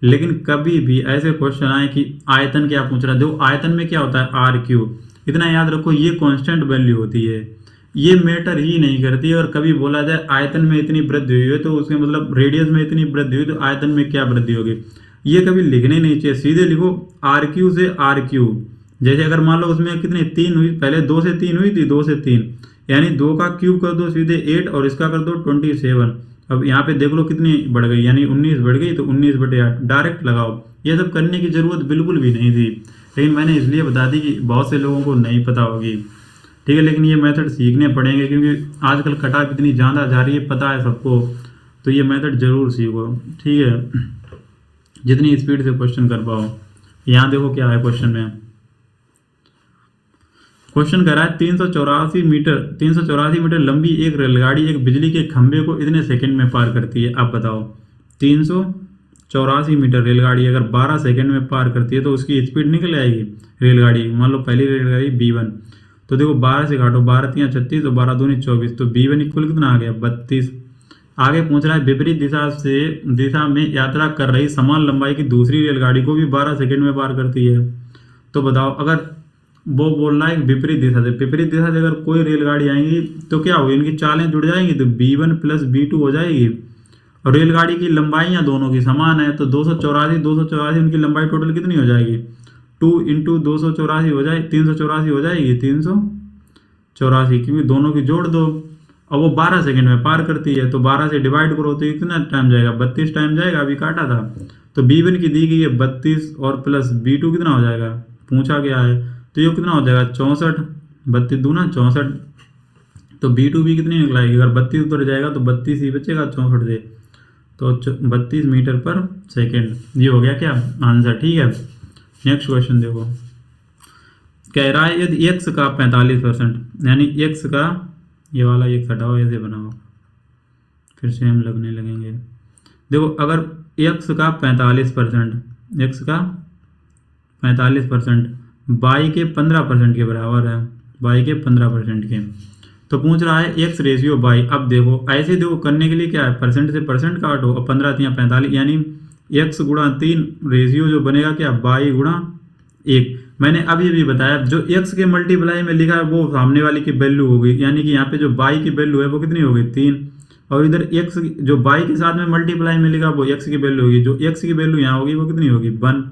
Speaker 1: लेकिन कभी भी ऐसे क्वेश्चन आए कि आयतन क्या पूछ रहा है, देखो आयतन में क्या होता है r क्यूब, इतना याद रखो ये कांस्टेंट वैल्यू होती है, ये मैटर ही नहीं करती। और कभी बोला जाए आयतन में इतनी वृद्धि हुई है तो उसके मतलब रेडियस में इतनी वृद्धि हुई तो आयतन में क्या वृद्धि होगी, ये कभी लिखने नहीं चाहिए। सीधे लिखो आर क्यू से आर क्यू। जैसे अगर मान लो उसमें कितनी 3 हुई, पहले 2 से 3 हुई थी, 2 से 3 यानी 2 का क्यूब कर दो सीधे 8 और इसका कर दो 27। अब यहाँ पे देख लो कितनी बढ़ गई, यानी 19 बढ़ गई तो 19/8 डायरेक्ट लगाओ। ये सब करने की जरूरत बिल्कुल भी नहीं थी, लेकिन मैंने इसलिए बता दी कि बहुत से लोगों को नहीं पता होगी। ठीक है, लेकिन ये मेथड सीखने पड़ेंगे क्योंकि आजकल कटाव इतनी ज़्यादा जा रही है, पता है सबको, तो ये मेथड जरूर सीखो। ठीक है, जितनी स्पीड से क्वेश्चन कर पाओ। यहाँ देखो क्या है क्वेश्चन में। क्वेश्चन कह रहा है 384 मीटर लंबी एक रेलगाड़ी एक बिजली के खंभे को इतने सेकंड में पार करती है। आप बताओ 384 मीटर रेलगाड़ी अगर 12 सेकंड में पार करती है तो उसकी स्पीड निकल आएगी रेलगाड़ी। मान लो पहली रेलगाड़ी B1, तो देखो 12 से काटो, 12 3 36 तो 12 दूनी 24, तो B1 इक्वल कितना आ गया 32। आगे पूछ रहा है विपरीत दिशा में यात्रा कर रही समान लंबाई की दूसरी रेलगाड़ी को भी 12 सेकंड में पार करती है। तो बताओ अगर वो बोल रहा है विपरीत दिशा से अगर कोई रेलगाड़ी आएंगी तो क्या होगी, इनकी चालें जुड़ जाएंगी तो B1 प्लस B2 हो जाएगी। और रेलगाड़ी की लंबाइयाँ दोनों की समान है तो 284 उनकी लंबाई टोटल कितनी हो जाएगी, 2 इंटू 284 हो जाए 384 हो जाएगी, 384, क्योंकि दोनों की जोड़ दो। और वो 12 सेकंड में पार करती है तो 12 से डिवाइड करो तो कितना टाइम जाएगा, 32 टाइम जाएगा, अभी काटा था। तो B1 की दी गई है 32 और प्लस B2 कितना हो जाएगा, पूछा गया है, तो ये कितना हो जाएगा 64, 32 दूना 64, तो B2 भी कितनी निकलाएगी, अगर 32 ऊपर जाएगा तो 32 ही बचेगा 64 से, तो 32 मीटर पर सेकेंड। ये हो गया क्या आंसर। ठीक है, नेक्स्ट क्वेश्चन देखो। कह रहा है यदि x का 45%, यानी x का ये वाला x हटाओ, ऐसे बनाओ फिर सेम लगने लगेंगे। देखो अगर x का 45%, x का 45% y के 15% के बराबर है, y के 15% के, तो पूछ रहा है x रेशियो y। अब देखो ऐसे देखो करने के लिए क्या है, परसेंट से परसेंट काटो, अब 15 3 45 यानी x गुणा 3 रेशियो जो बनेगा क्या y गुणा 1। मैंने अभी भी बताया जो x के मल्टीप्लाई में लिखा है वो सामने वाली की वैल्यू होगी, यानी कि यहाँ पे जो y की वैल्यू है वो कितनी होगी 3, और इधर x जो y के साथ में मल्टीप्लाई में लिखा वो x की वैल्यू होगी, जो x की वैल्यू यहाँ होगी वो कितनी होगी 1।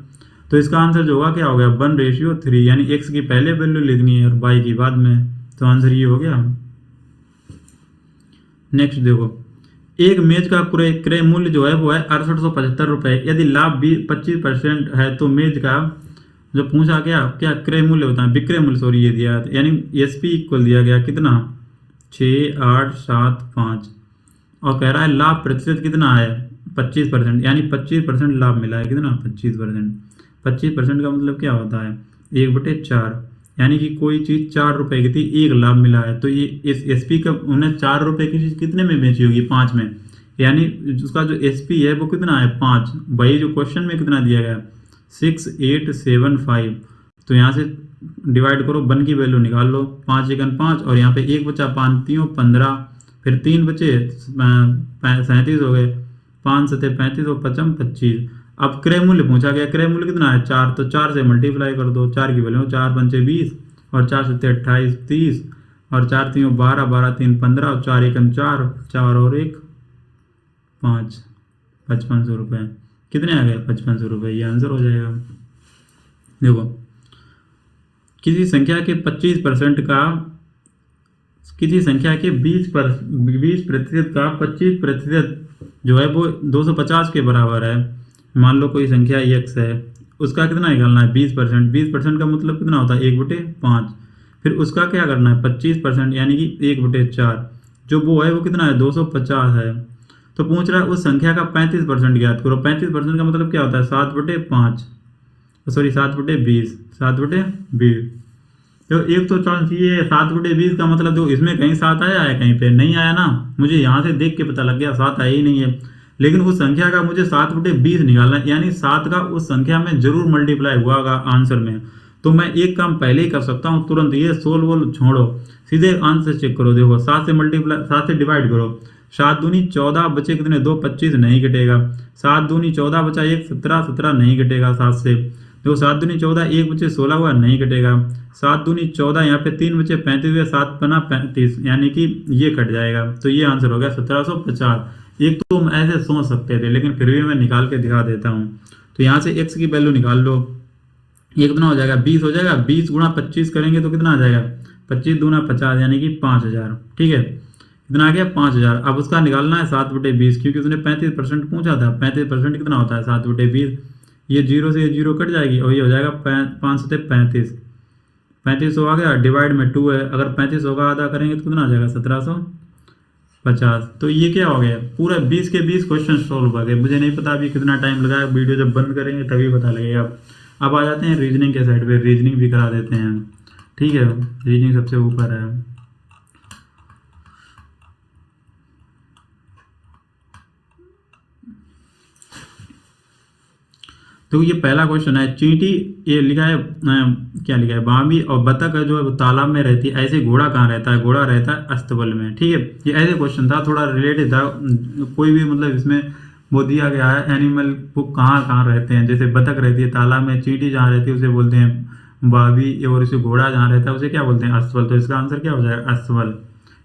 Speaker 1: तो इसका आंसर जो होगा क्या हो गया 1:3, यानी x की पहले वैल्यू लिखनी है और y की बाद में, तो आंसर ये हो गया। नेक्स्ट देखो, एक मेज का क्रय मूल्य जो है वो है 6875 रुपये। यदि लाभ 25% है तो मेज का जो पूछा गया क्या क्रय मूल्य होता है, विक्रय मूल्य सॉरी ये दिया, यानी SP इक्वल दिया गया कितना 6875, और कह रहा है लाभ प्रतिशत कितना है 25%, यानी 25% लाभ मिला है, कितना 25%। 25% का मतलब क्या होता है 1/4, यानी कि कोई चीज़ 4 रुपये की थी, 1 लाभ मिला है, तो ये इस SP का उन्हें 4 रुपये की चीज़ कितने में बेची होगी 5 में, यानी उसका जो SP है वो कितना है 5। वही जो क्वेश्चन में कितना दिया गया 6875, तो यहाँ से डिवाइड करो 1 की वैल्यू निकाल लो, 5 एकन 5 और यहाँ पे 1 बचा 5 3 15, फिर 3 बचे 37 हो गए, 5 7 35 और 5 25। अब क्रय मूल्य पूछा गया, क्रय मूल्य कितना है 4, तो 4 से मल्टीप्लाई कर दो, 4 की वैल्यू 4 पंचे 20 और 4 7 28 30 और 4 3 12 12 3 15 और 4 एकम 4 4 और 1 5, 5500 रुपये। कितने आ गए 5500 रुपये, ये आंसर हो जाएगा। देखो किसी संख्या के 25% का, किसी संख्या के 20% का 25% जो है वो 250 के बराबर है। मान लो कोई संख्या x है, उसका कितना निकालना है 20%। 20% का मतलब कितना होता है 1/5, फिर उसका क्या करना है 25%, यानी कि 1/4, जो वो है वो कितना है 250 है। तो पूछ रहा है उस संख्या का 35% ज्ञात करो। 35% का मतलब क्या होता है 7/5, सॉरी 7/20, 7/20। तो एक तो चांस ये है 7/20 का मतलब जो इसमें कहीं 7 आया है, कहीं पे नहीं आया ना, मुझे यहाँ से देख के पता लग गया 7 आया ही नहीं है, लेकिन उस संख्या का मुझे 7/20 निकालना है, यानी 7 का उस संख्या में जरूर मल्टीप्लाई हुआ होगा आंसर में। तो मैं एक काम पहले ही कर सकता हूँ तुरंत, ये सोल्व वोल्व छोड़ो, सीधे आंसर चेक करो। देखो 7 से मल्टीप्लाई, 7 से डिवाइड करो, 7 दूनी 14 बचे कितने 2 25 नहीं घटेगा, 7 दूनी 14 बचा 1 17 17 नहीं घटेगा 7 से, देखो 7 दूनी 14, 1 बचे 16 हुआ, नहीं कटेगा। 7 दूनी 14, यहाँ पे 3 बचे 35 हुआ, 7 बना 35, यानी कि ये कट जाएगा। तो ये आंसर हो गया 1750। एक तो हम ऐसे सोच सकते थे, लेकिन फिर भी मैं निकाल के दिखा देता हूँ। तो यहाँ से x की वैल्यू निकाल लो, ये कितना हो जाएगा, 20 हो जाएगा। 20 गुणा 25 करेंगे तो कितना आ जाएगा, 25 दूना 50, यानी कि 5000। ठीक है, कितना आ गया, 5000। अब उसका निकालना है 7/20, क्योंकि उसने 35% पूछा था। 35% कितना होता है, 7/20। ये जीरो से ये जीरो कट जाएगी और ये हो जाएगा 5 से 35, 3500 आ गया, डिवाइड में 2 है। अगर 3500 का आधा करेंगे तो कितना आ जाएगा, 1750। तो ये क्या हो गया, पूरा 20 के 20 क्वेश्चन सॉल्व हो गए। मुझे नहीं पता अभी कितना टाइम लगा, वीडियो जब बंद करेंगे तभी पता लगेगा। अब आ जाते हैं रीजनिंग के साइड पे, रीजनिंग भी करा देते हैं। ठीक है, रीजनिंग सबसे ऊपर है। तो ये पहला क्वेश्चन है, चींटी, ये लिखा है क्या लिखा है, बामी और बतख जो है वो तालाब में रहती है, ऐसे घोड़ा कहाँ रहता है, घोड़ा रहता है अस्तबल में। ठीक है, ये ऐसे क्वेश्चन था, थोड़ा रिलेटेड था। कोई भी मतलब इसमें वो दिया गया है एनिमल वो कहाँ कहाँ रहते हैं। जैसे बतख रहती है तालाब में, चींटी जहाँ रहती है उसे बोलते हैं बावी, और इसे घोड़ा जहाँ रहता है उसे क्या बोलते हैं, अस्तबल। तो इसका आंसर क्या हो जाएगा, अस्तबल।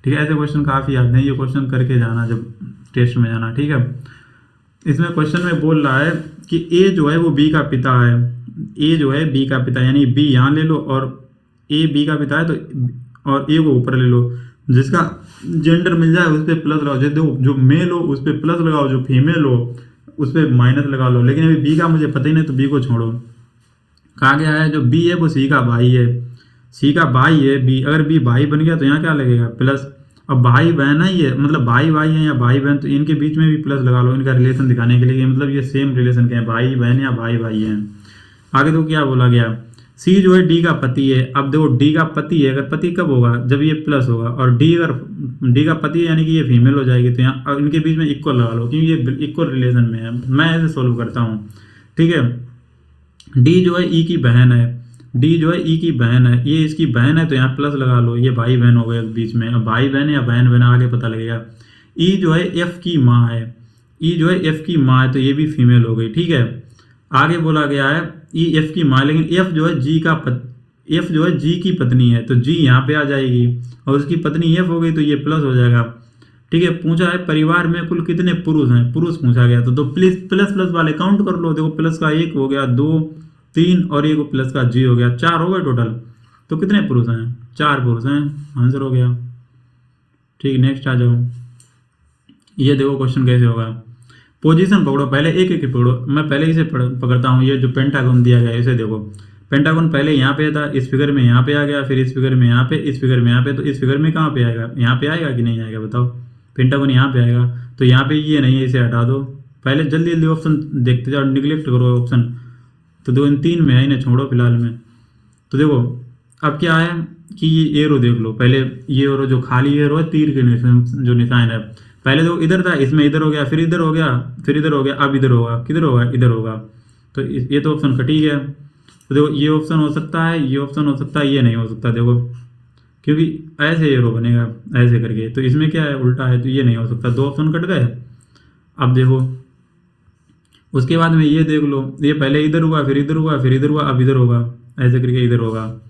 Speaker 1: ठीक है, ऐसे क्वेश्चन काफ़ी आते हैं, ये क्वेश्चन करके जाना जब टेस्ट में जाना। ठीक है, इसमें क्वेश्चन में बोल रहा है कि ए जो है वो बी का पिता है, ए जो है बी का पिता, यानी बी यहाँ ले लो और ए बी का पिता है, तो और ए को ऊपर ले लो। जिसका जेंडर मिल जाए उस पर प्लस लगाओ, जो मेल हो उस पर प्लस लगाओ, जो फीमेल हो उस पर माइनस लगा लो। लेकिन अभी बी का मुझे पता ही नहीं, तो बी को छोड़ो। कहा गया है जो बी है वो सी का भाई है, सी का भाई है बी। अगर बी भाई बन गया तो यहाँ क्या लगेगा, प्लस। अब भाई बहन है ये, मतलब भाई भाई है या भाई बहन, तो इनके बीच में भी प्लस लगा लो, इनका रिलेशन दिखाने के लिए, मतलब ये सेम रिलेशन के हैं, भाई बहन या भाई भाई हैं। आगे तो क्या बोला गया, सी जो है डी का पति है। अब देखो डी का पति है, अगर पति कब होगा, जब ये प्लस होगा, और डी अगर डी का पति है यानी कि ये फीमेल हो जाएगी। तो यहाँ अब इनके बीच में इक्वल लगा लो, क्योंकि ये इक्वल रिलेशन में है। मैं ऐसे सोल्व करता हूँ। ठीक है, डी जो है ई की बहन है, डी जो है ई की बहन है, ये इसकी बहन है, तो यहाँ प्लस लगा लो, ये भाई बहन हो गए बीच में। अब भाई बहन या बहन बहन आगे पता लगेगा। ई जो है एफ की माँ है, ई जो है एफ की माँ है, तो ये भी फीमेल हो गई। ठीक है, आगे बोला गया है ई एफ की माँ, लेकिन एफ जो है जी का एफ जो है जी की पत्नी है, तो जी यहाँ पे आ जाएगी, और उसकी पत्नी एफ हो गई, तो ये प्लस हो जाएगा। ठीक है, पूछा है परिवार में कुल कितने पुरुष हैं, पुरुष पूछा गया, तो प्लीज प्लस प्लस वाले काउंट कर लो। देखो प्लस का 1 हो गया, 2 3 और एक प्लस का जी हो गया, 4 हो गए टोटल। तो कितने पुरुष हैं, 4 पुरुष हैं, आंसर हो गया। ठीक, नेक्स्ट आ जाओ। ये देखो क्वेश्चन कैसे होगा, पोजीशन पकड़ो, पहले एक एक पकड़ो। मैं पहले इसे पकड़ता हूँ, ये जो पेंटागन दिया गया है इसे देखो। पेंटागन पहले यहाँ पे था, इस फिगर में यहाँ पे आ गया, फिर इस फिगर में यहाँ पे, इस फिगर में यहाँ पे। तो इस फिगर में कहाँ पे आएगा, यहाँ पे आएगा कि नहीं आएगा, बताओ। पेंटागन यहाँ पे आएगा, तो यहाँ पे ये नहीं है, इसे हटा दो। पहले जल्दी जल्दी ऑप्शन देखते जाओ, निगलेक्ट करो ऑप्शन। तो दो इन 3 में है, इन्हें छोड़ो फिलहाल में। तो देखो अब क्या है कि ये एरो देख लो, पहले ये एरो जो खाली एरो है, तीर के जो निशान है, पहले तो इधर था, इसमें इधर हो गया, फिर इधर हो गया, फिर इधर हो गया, अब इधर होगा, किधर होगा, इधर होगा। तो ये तो ऑप्शन कट ही गया। तो देखो ये ऑप्शन हो सकता है, ये ऑप्शन हो सकता है, ये नहीं हो सकता। देखो क्योंकि ऐसे एरो बनेगा ऐसे करके, तो इसमें क्या है, उल्टा है, तो ये नहीं हो सकता। 2 ऑप्शन कट गए। अब देखो उसके बाद में ये देख लो, ये पहले इधर हुआ, फिर इधर हुआ, फिर इधर हुआ, अब इधर होगा, ऐसे करके इधर होगा।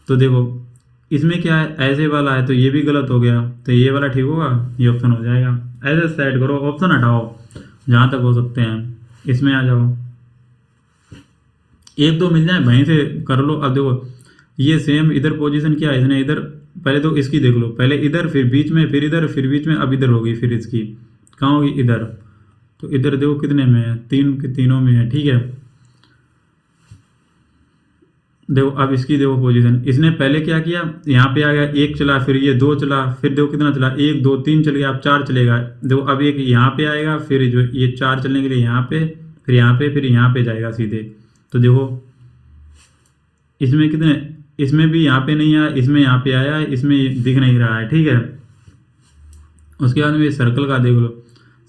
Speaker 1: तो देखो इसमें क्या है, ऐसे वाला है, तो ये भी गलत हो गया, तो ये वाला ठीक होगा, ये ऑप्शन हो जाएगा। ऐसे सेट करो, ऑप्शन हटाओ जहाँ तक हो सकते हैं, इसमें आ जाओ। 1-2 मिल जाए वहीं से कर लो। अब देखो ये सेम इधर पोजीशन क्या है, इसने इधर, पहले तो इसकी देख लो, पहले इधर, फिर बीच में, फिर इधर, फिर बीच में, अब इधर होगी, फिर इसकी कहाँ होगी, इधर। तो इधर देखो कितने में है, 3 के तीनों में है। ठीक है, देखो अब इसकी देखो पोजीशन, इसने पहले क्या किया, यहाँ पे आ गया, 1 चला, फिर ये 2 चला, फिर देखो कितना चला, 1 2 3 चल गया, अब 4 चलेगा। देखो अब एक यहाँ पे आएगा, फिर जो ये 4 चलने के लिए यहाँ पे, फिर यहाँ पे, फिर यहाँ पे जाएगा सीधे। तो देखो इसमें कितने, इसमें भी यहाँ पे नहीं आया, इसमें यहाँ पे आया, इसमें दिख नहीं रहा है। ठीक है, उसके बाद में सर्कल का देख लो,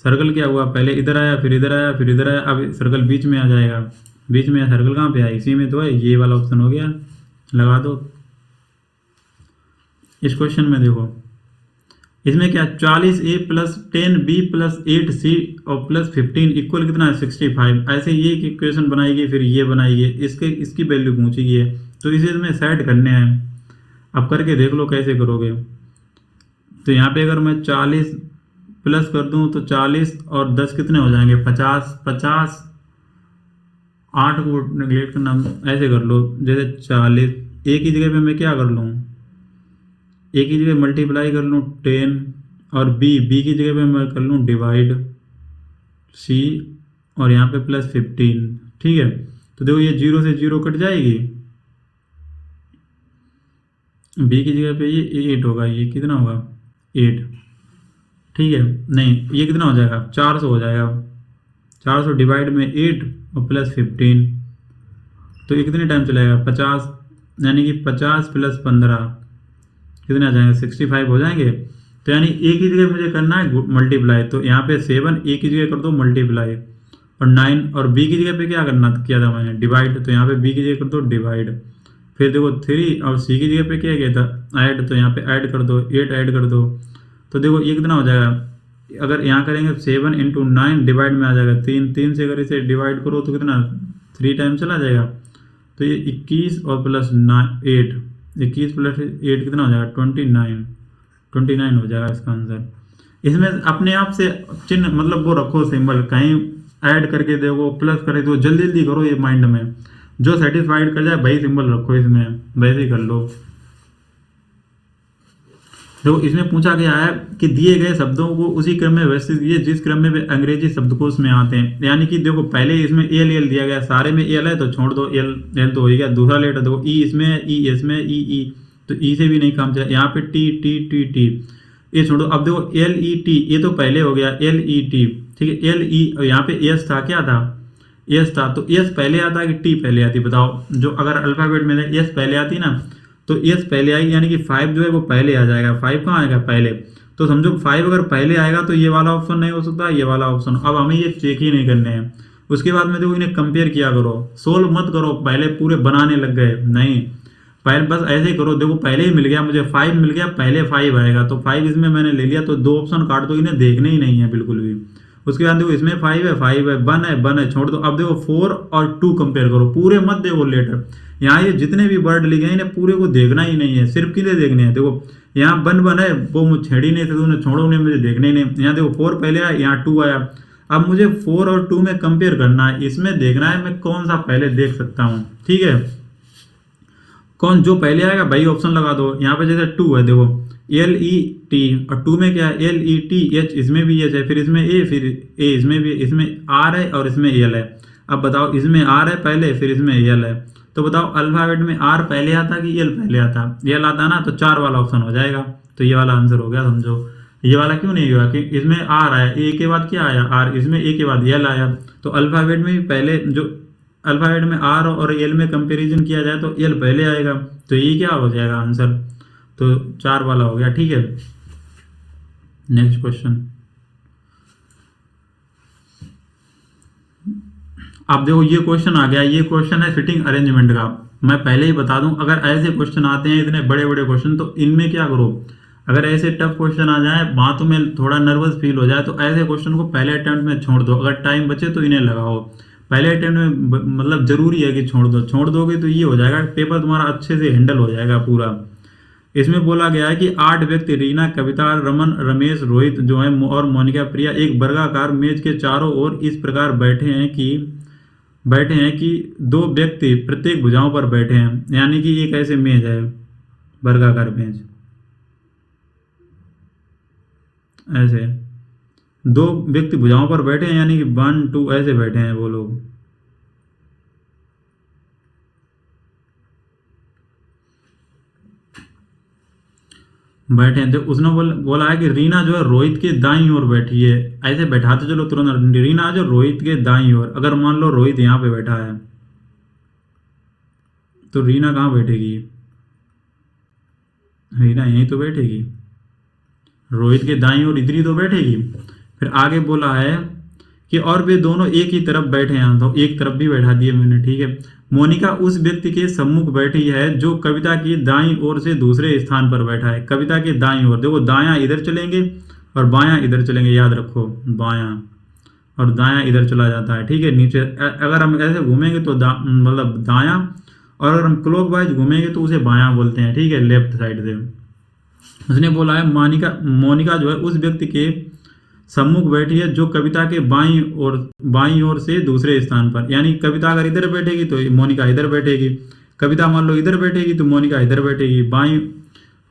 Speaker 1: सर्कल क्या हुआ, पहले इधर आया, फिर इधर आया, फिर इधर आया, अब सर्कल बीच में आ जाएगा। बीच में सर्कल कहाँ पे आया, इसी में तो है, ये वाला ऑप्शन हो गया, लगा दो। इस क्वेश्चन में देखो इसमें क्या 40A plus 10B plus 8C और प्लस 15 इक्वल कितना है 65। ऐसे ये एक इक्वेशन बनाएगी, फिर ये बनाएगी, इसके इसकी वैल्यू पूछेगी है, तो इसे इसमें सेट करने हैं। अब करके देख लो कैसे करोगे। तो यहाँ पे अगर मैं 40 प्लस कर दूं तो 40 और 10 कितने हो जाएंगे 50, 50 8 को नेगलेक्ट करना, ऐसे कर लो। जैसे 40 एक ही जगह पे मैं क्या कर लूँ, एक ही जगह मल्टीप्लाई कर लूँ 10, और बी की जगह पे मैं कर लूँ डिवाइड सी, और यहाँ पे प्लस 15। ठीक है, तो देखो ये 0 से 0 कट जाएगी, बी की जगह पे ये 8 होगा, ये कितना होगा 8। ठीक है, नहीं ये कितना हो जाएगा 400 हो जाएगा, 400 डिवाइड में 8 और प्लस 15, तो ये कितने टाइम चलेगा 50, यानी कि 50 प्लस 15 कितने आ जाएंगे 65 हो जाएंगे। तो यानी एक ही जगह मुझे करना है मल्टीप्लाई, तो यहाँ पे 7 एक ही जगह कर दो मल्टीप्लाई, और 9 और बी की जगह पे क्या करना किया था मैंने डिवाइड, तो यहाँ पे बी की जगह कर दो डिवाइड, फिर देखो 3 और सी की जगह पे क्या किया था ऐड, तो यहाँ पे ऐड कर दो 8 ऐड कर दो, तो देखो ये कितना हो जाएगा, अगर यहाँ करेंगे 7 इंटू 9 डिवाइड में आ जाएगा 3, 3 से अगर इसे डिवाइड करो तो कितना 3 टाइम चला जाएगा, तो ये 21 और प्लस 8, 21 प्लस 8 कितना हो जाएगा 29, 29 हो जाएगा इसका आंसर। इसमें अपने आप से चिन्ह मतलब वो रखो सिंबल, कहीं ऐड करके देखो प्लस करे तो जल्दी जल्दी करो, ये माइंड में जो सेटिस्फाइड कर जाए वही सिंबल रखो, इसमें वैसे ही कर लो। देखो इसमें पूछा गया है कि दिए गए शब्दों को उसी क्रम में व्यवस्थित कीजिए जिस क्रम में वे अंग्रेजी शब्दकोश में आते हैं, यानी कि देखो पहले इसमें एल एल दिया गया, सारे में एल है तो छोड़ दो, एल एल तो हो ही गया। दूसरा लेटर देखो ई इसमें है, ई इसमें, ई ई, तो ई से भी नहीं काम चला, यहाँ पे टी टी टी टी ये छोड़ो। अब देखो एल ई टी ये तो पहले हो गया एल ई टी, ठीक है, एल ई, यहाँ पे एस था, क्या था एस था, तो एस पहले आता कि टी पहले आती बताओ, जो अगर अल्फाबेट में एस पहले आती ना तो एस पहले आएगी, यानी कि 5 जो है वो पहले आ जाएगा। 5 कहाँ आएगा पहले, तो समझो 5 अगर पहले आएगा तो ये वाला ऑप्शन नहीं हो सकता, ये वाला ऑप्शन। अब हमें ये चेक ही नहीं करने हैं। उसके बाद में देखो इन्हें कंपेयर किया करो, सोल्व मत करो पहले पूरे बनाने लग गए, नहीं पहले बस ऐसे ही करो। देखो पहले ही मिल गया मुझे 5 मिल गया, पहले 5 आएगा तो 5 इसमें मैंने ले लिया, तो 2 ऑप्शन काट दो, इन्हें देखने ही नहीं है बिल्कुल भी। उसके बाद देखो इसमें 5 है, 5 है, 1 है, 1 है, छोड़ दो। अब देखो 4 और 2 कंपेयर करो, पूरे मत देखो लेटर, यहाँ ये जितने भी वर्ड लिखे हैं इन्हें पूरे को देखना ही नहीं है, सिर्फ किन्हें देखने हैं। देखो यहाँ 1 है वो मुझे छेड़ ही नहीं थे, उन्हें छोड़ो, उन्हें मुझे देखने ही नहीं। यहाँ देखो 4 पहले आया, यहाँ 2 आया, अब मुझे 4 और 2 में कंपेयर करना है, इसमें देखना है मैं कौन सा पहले देख सकता हूँ। ठीक है, कौन जो पहले आएगा वही ऑप्शन लगा दो। यहाँ पे जैसे 2 है, देखो एल ई टी, और 2 में क्या है एल ई टी एच, इसमें भी एच है, फिर इसमें ए, फिर ए, इसमें भी, इसमें आर है और इसमें एल है। अब बताओ इसमें आर है पहले, फिर इसमें एल है, तो बताओ अल्फाबेट में आर पहले आता कि एल पहले आता, एल आता ना, तो 4 वाला ऑप्शन हो जाएगा, तो ये वाला आंसर हो गया समझो। ये वाला क्यों नहीं हुआ कि इसमें आर आया, ए के बाद क्या आया आर, इसमें ए के बाद एल आया, तो अल्फाबेट में भी पहले जो अल्फाबेट में आर और एल में कंपैरिजन किया जाए तो एल पहले आएगा, तो ये क्या हो जाएगा आंसर, तो 4 वाला हो गया। ठीक है, नेक्स्ट क्वेश्चन। अब देखो ये क्वेश्चन आ गया, ये क्वेश्चन है फिटिंग अरेंजमेंट का। मैं पहले ही बता दूं अगर ऐसे क्वेश्चन आते हैं इतने बड़े बड़े क्वेश्चन, तो इनमें क्या करो, अगर ऐसे टफ क्वेश्चन आ जाए बातों में थोड़ा नर्वस फील हो जाए तो ऐसे क्वेश्चन को पहले अटेम्प्ट में छोड़ दो, अगर टाइम बचे तो इन्हें लगाओ। पहले अटेम्प्ट में मतलब जरूरी है कि छोड़ दो, छोड़ दोगे तो ये हो जाएगा पेपर तुम्हारा अच्छे से हैंडल हो जाएगा पूरा। इसमें बोला गया है कि 8 व्यक्ति रीना, कविता, रमन, रमेश, रोहित जो है और मोनिका, प्रिया एक वर्गाकार मेज के चारों ओर इस प्रकार बैठे हैं कि 2 व्यक्ति प्रत्येक भुजाओं पर बैठे हैं, यानी कि एक ऐसे मेज है वर्गाकार मेज, ऐसे 2 व्यक्ति भुजाओं पर बैठे हैं, यानी कि 1 2 ऐसे बैठे हैं वो लोग। बैठे हैं तो उसने बोला है कि रीना जो है रोहित के दाईं ओर बैठी है, ऐसे बैठाते चलो तुरंत, रीना जो रोहित के दाईं ओर, अगर मान लो रोहित यहाँ पे बैठा है तो रीना कहाँ बैठेगी, रीना यहीं तो बैठेगी, रोहित के दाईं ओर इधर ही तो बैठेगी। फिर आगे बोला है कि और वे दोनों एक ही तरफ बैठे हैं, तो एक तरफ भी बैठा दिए मैंने, ठीक है। मोनिका उस व्यक्ति के सम्मुख बैठी है जो कविता की दाईं ओर से दूसरे स्थान पर बैठा है। कविता के दाईं ओर, देखो दायां इधर चलेंगे और बायां इधर चलेंगे, याद रखो, बायां और दायां इधर चला जाता है, ठीक है। नीचे अगर हम ऐसे घूमेंगे तो मतलब दायां, और अगर हम क्लॉकवाइज घूमेंगे तो उसे बायां बोलते हैं, ठीक है, लेफ्ट साइड से। उसने बोला है मोनिका जो है उस व्यक्ति के सम्मुख बैठी है जो कविता के बाईं ओर से दूसरे स्थान पर, यानी कविता अगर इधर बैठेगी तो मोनिका इधर बैठेगी, कविता मान लो इधर बैठेगी तो मोनिका इधर बैठेगी, बाईं,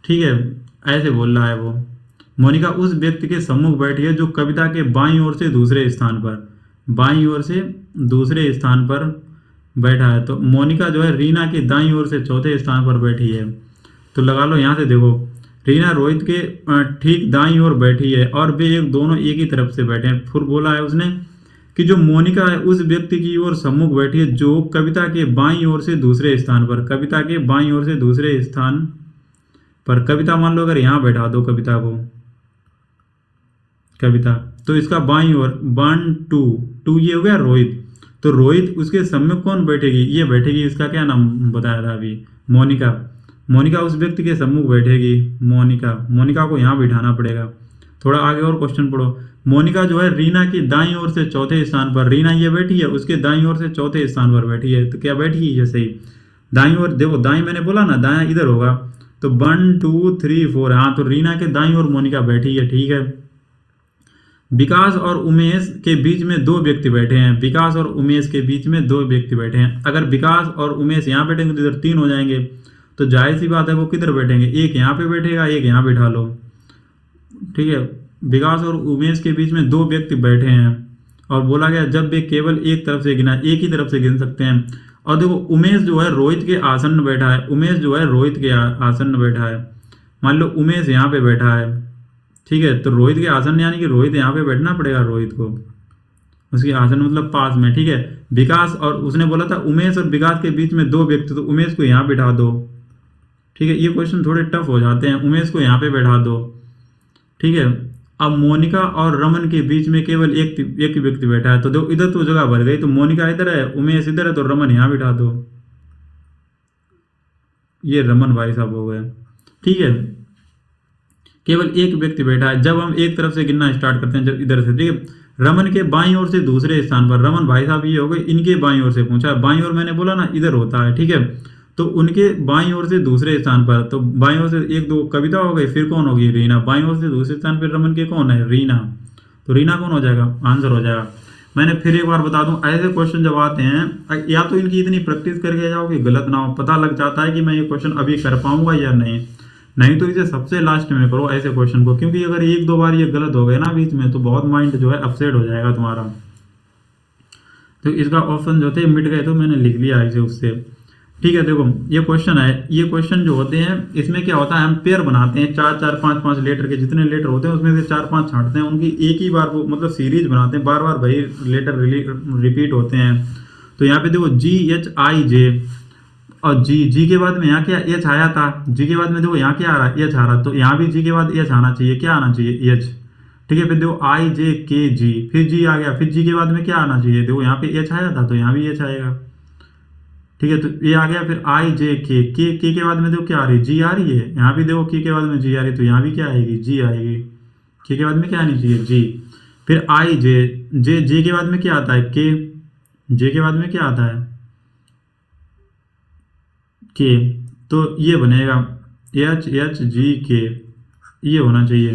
Speaker 1: ठीक है, ऐसे बोल रहा है वो। मोनिका उस व्यक्ति के सम्मुख बैठी है जो कविता के बाईं ओर से दूसरे स्थान पर, बाईं ओर से दूसरे स्थान पर बैठा है। तो मोनिका जो है रीना की दाईं ओर से चौथे स्थान पर बैठी है। तो लगा लो यहाँ से, देखो रीना रोहित के ठीक दाईं ओर बैठी है और वे दोनों एक ही तरफ से बैठे हैं। फिर बोला है उसने कि जो मोनिका है उस व्यक्ति की ओर सम्मुख बैठी है जो कविता के बाईं ओर से दूसरे स्थान पर, कविता के बाईं ओर से दूसरे स्थान पर। कविता मान लो अगर यहाँ बैठा दो कविता को, कविता, तो इसका बाईं ओर 1 2 ये हो गया रोहित। तो रोहित उसके सम्मुख कौन बैठेगी, ये बैठेगी, इसका क्या नाम बताया था अभी, मोनिका। मोनिका उस व्यक्ति के सम्मुख बैठेगी, मोनिका को यहाँ बिठाना पड़ेगा। थोड़ा आगे और क्वेश्चन पढ़ो। मोनिका जो है रीना की दाईं ओर से चौथे स्थान पर, रीना ये बैठी है उसके दाईं ओर से चौथे स्थान पर बैठी है। तो क्या बैठी है, जैसे ही दाईं ओर, देखो दाईं मैंने बोला ना, दायां इधर होगा, तो 1 2 3 4, हाँ, तो रीना के दाईं ओर मोनिका बैठी है, ठीक है। विकास और उमेश के बीच में दो व्यक्ति बैठे हैं, विकास और उमेश के बीच में दो व्यक्ति बैठे हैं। अगर विकास और उमेश यहाँ बैठेंगे तो इधर 3 हो जाएंगे, तो जाहिर सी बात है वो किधर बैठेंगे, एक यहाँ पे बैठेगा, एक यहाँ बैठा लो, ठीक है। विकास और उमेश के बीच में दो व्यक्ति बैठे हैं और बोला गया जब वे केवल एक तरफ से गिना, एक ही तरफ से गिन सकते हैं। और देखो उमेश जो है रोहित के आसन्न बैठा है, उमेश जो है रोहित के आसन्न बैठा है। मान लो उमेश यहाँ पे बैठा है, ठीक है, तो रोहित के आसन यानी कि रोहित यहाँ पे बैठना पड़ेगा, रोहित को उसकी आसन मतलब पास में, ठीक है। विकास और उसने बोला था उमेश और विकास के बीच में दो व्यक्ति, तो उमेश को यहाँ बिठा दो, ठीक है। ये क्वेश्चन थोड़े टफ हो जाते हैं, उमेश को यहाँ पे बैठा दो, ठीक है। अब मोनिका और रमन के बीच में केवल एक व्यक्ति बैठा है, तो देखो इधर तो जगह भर गई, तो मोनिका इधर है, उमेश इधर है, तो रमन यहाँ बिठा दो, ये रमन भाई साहब हो गए, ठीक है। केवल एक व्यक्ति बैठा है जब हम एक तरफ से गिनना स्टार्ट करते हैं, जब इधर से, ठीक है। रमन के बाईं ओर से दूसरे स्थान पर, रमन भाई साहब ये हो गए, इनके बाईं ओर से पूछा, बाईं ओर मैंने बोला ना इधर होता है, ठीक है। तो उनके बाईं ओर से दूसरे स्थान पर, तो बाईं ओर से एक दो कविता हो गई, फिर कौन होगी, रीना। बाईं ओर से दूसरे स्थान पर रमन के कौन है, रीना, तो रीना कौन हो जाएगा, आंसर हो जाएगा। मैंने फिर एक बार बता दूं, ऐसे क्वेश्चन जब आते हैं या तो इनकी इतनी प्रैक्टिस करके जाओ कि गलत ना हो, पता लग जाता है कि मैं ये क्वेश्चन अभी कर पाऊंगा या नहीं तो इसे सबसे लास्ट में करो ऐसे क्वेश्चन को, क्योंकि अगर एक दो बार ये गलत हो गए ना बीच में तो बहुत माइंड जो है अपसेट हो जाएगा तुम्हारा। तो इसका ऑप्शन जो थे मिट गए, तो मैंने लिख लिया इसे उससे, ठीक है। देखो ये क्वेश्चन है, ये क्वेश्चन जो होते हैं इसमें क्या होता है, हम पेयर बनाते हैं, 4 4 5 5 लेटर के जितने लेटर होते हैं उसमें से 4 5 छांटते हैं, उनकी एक ही बार वो मतलब सीरीज बनाते हैं, बार बार वही लेटर रिपीट होते हैं। तो यहाँ पे देखो GHIJ और जी के बाद में यहाँ क्या एच आया था, जी के बाद में देखो यहाँ क्या आ रहा है, एच आ रहा, तो यहाँ भी जी के बाद एच आना चाहिए, क्या आना चाहिए, एच, ठीक है। फिर देखो IJKG, फिर जी आ गया, फिर जी के बाद में क्या आना चाहिए, देखो यहाँ पे एच आया था तो यहाँ भी एच आएगा, ठीक है। तो ये आ गया, फिर IJK, के बाद में देखो क्या आ रही है, जी आ रही है, यहाँ भी देखो के बाद में जी आ रही है, तो यहाँ भी क्या आएगी, जी आएगी, के बाद में क्या आनी चाहिए, जी। फिर जे के बाद में क्या आता है, के, जे के बाद में क्या आता है, के, तो ये बनेगा HHGK, ये होना चाहिए,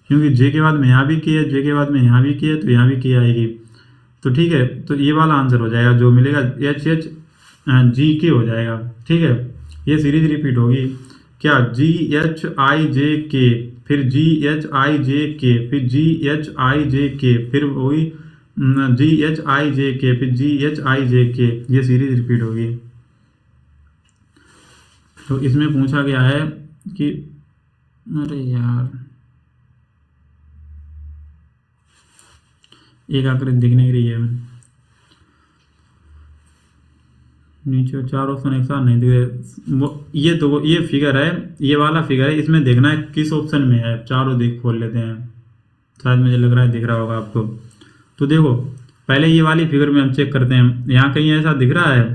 Speaker 1: क्योंकि जे के बाद में यहाँ भी के है, जे के बाद में यहाँ भी के है, तो यहाँ भी के आएगी, तो ठीक है। तो ये वाला आंसर हो जाएगा, जो मिलेगा HHGK हो जाएगा, ठीक है। ये सीरीज रिपीट होगी, क्या GHIJK, फिर GHIJK, फिर GHIJK, फिर होगी GHIJK, फिर GHIJK, ये सीरीज रिपीट होगी। तो इसमें पूछा गया है कि अरे यार एक आकृति दिख नहीं रही है, नीचे 4 ऑप्शन एक साथ नहीं दिख, ये तो ये फिगर है, ये वाला फिगर है, इसमें देखना है किस ऑप्शन में है, चारों देख खोल लेते हैं, शायद मुझे लग रहा है दिख रहा होगा आपको। तो देखो पहले ये वाली फिगर में हम चेक करते हैं, यहाँ कहीं ऐसा दिख रहा है,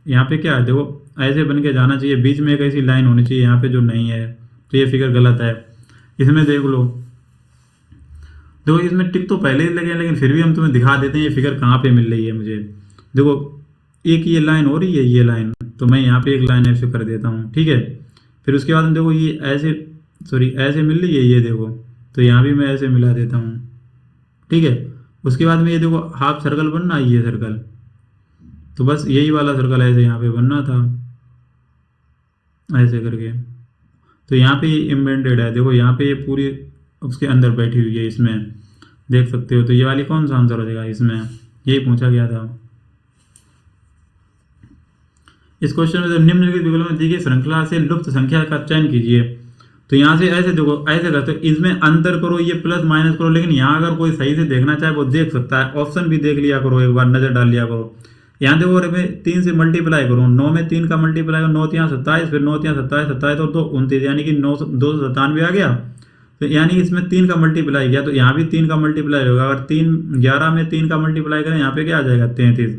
Speaker 1: यहाँ पे क्या है देखो, ऐसे बन के जाना चाहिए, बीच में एक ऐसी लाइन होनी चाहिए यहाँ पे जो नहीं है, तो ये फिगर गलत है। इसमें देख लो, देखो इसमें टिक तो पहले ही लगे हैं, लेकिन फिर भी हम तुम्हें दिखा देते हैं ये फिगर कहाँ पे मिल रही है मुझे। देखो एक ये लाइन हो रही है, ये लाइन, तो मैं यहाँ पे एक लाइन ऐसे कर देता हूँ, ठीक है। फिर उसके बाद हम देखो ये ऐसे, सॉरी ऐसे मिल रही है, ये देखो, तो यहाँ भी मैं ऐसे मिला देता हूँ, ठीक है। उसके बाद में ये देखो हाफ सर्कल बनना है, ये सर्कल, तो बस यही वाला सर्कल ऐसे यहाँ पे बनना था, ऐसे करके। तो यहाँ पे ये इम्बेडेड है, देखो यहाँ पे ये पूरी उसके अंदर बैठी हुई है, इसमें देख सकते हो। तो ये वाली कौन सा आंसर हो जाएगा, इसमें यही पूछा गया था। इस क्वेश्चन में तो निम्नलिखित विकल्पों में दी गई श्रृंखला से लुप्त संख्या का चयन कीजिए। तो यहाँ से ऐसे देखो, ऐसे करते हो, इसमें अंतर करो, ये प्लस माइनस करो, लेकिन यहाँ अगर कोई सही से देखना चाहे वो देख सकता है, ऑप्शन भी देख लिया करो, एक बार नजर डाल लिया करो। यहाँ देखो, अरे मैं 3 से मल्टीप्लाई करूँ, 9 में 3 का मल्टीप्लाई करो, 9 3 27, फिर 9 3 27 27 और 2 29, यानी कि 9 297 आ गया। तो यानी कि इसमें 3 का मल्टीप्लाई किया, तो यहाँ भी 3 का मल्टीप्लाई होगा। अगर 11 में 3 का मल्टीप्लाई करें, यहाँ पे क्या आ जाएगा 33।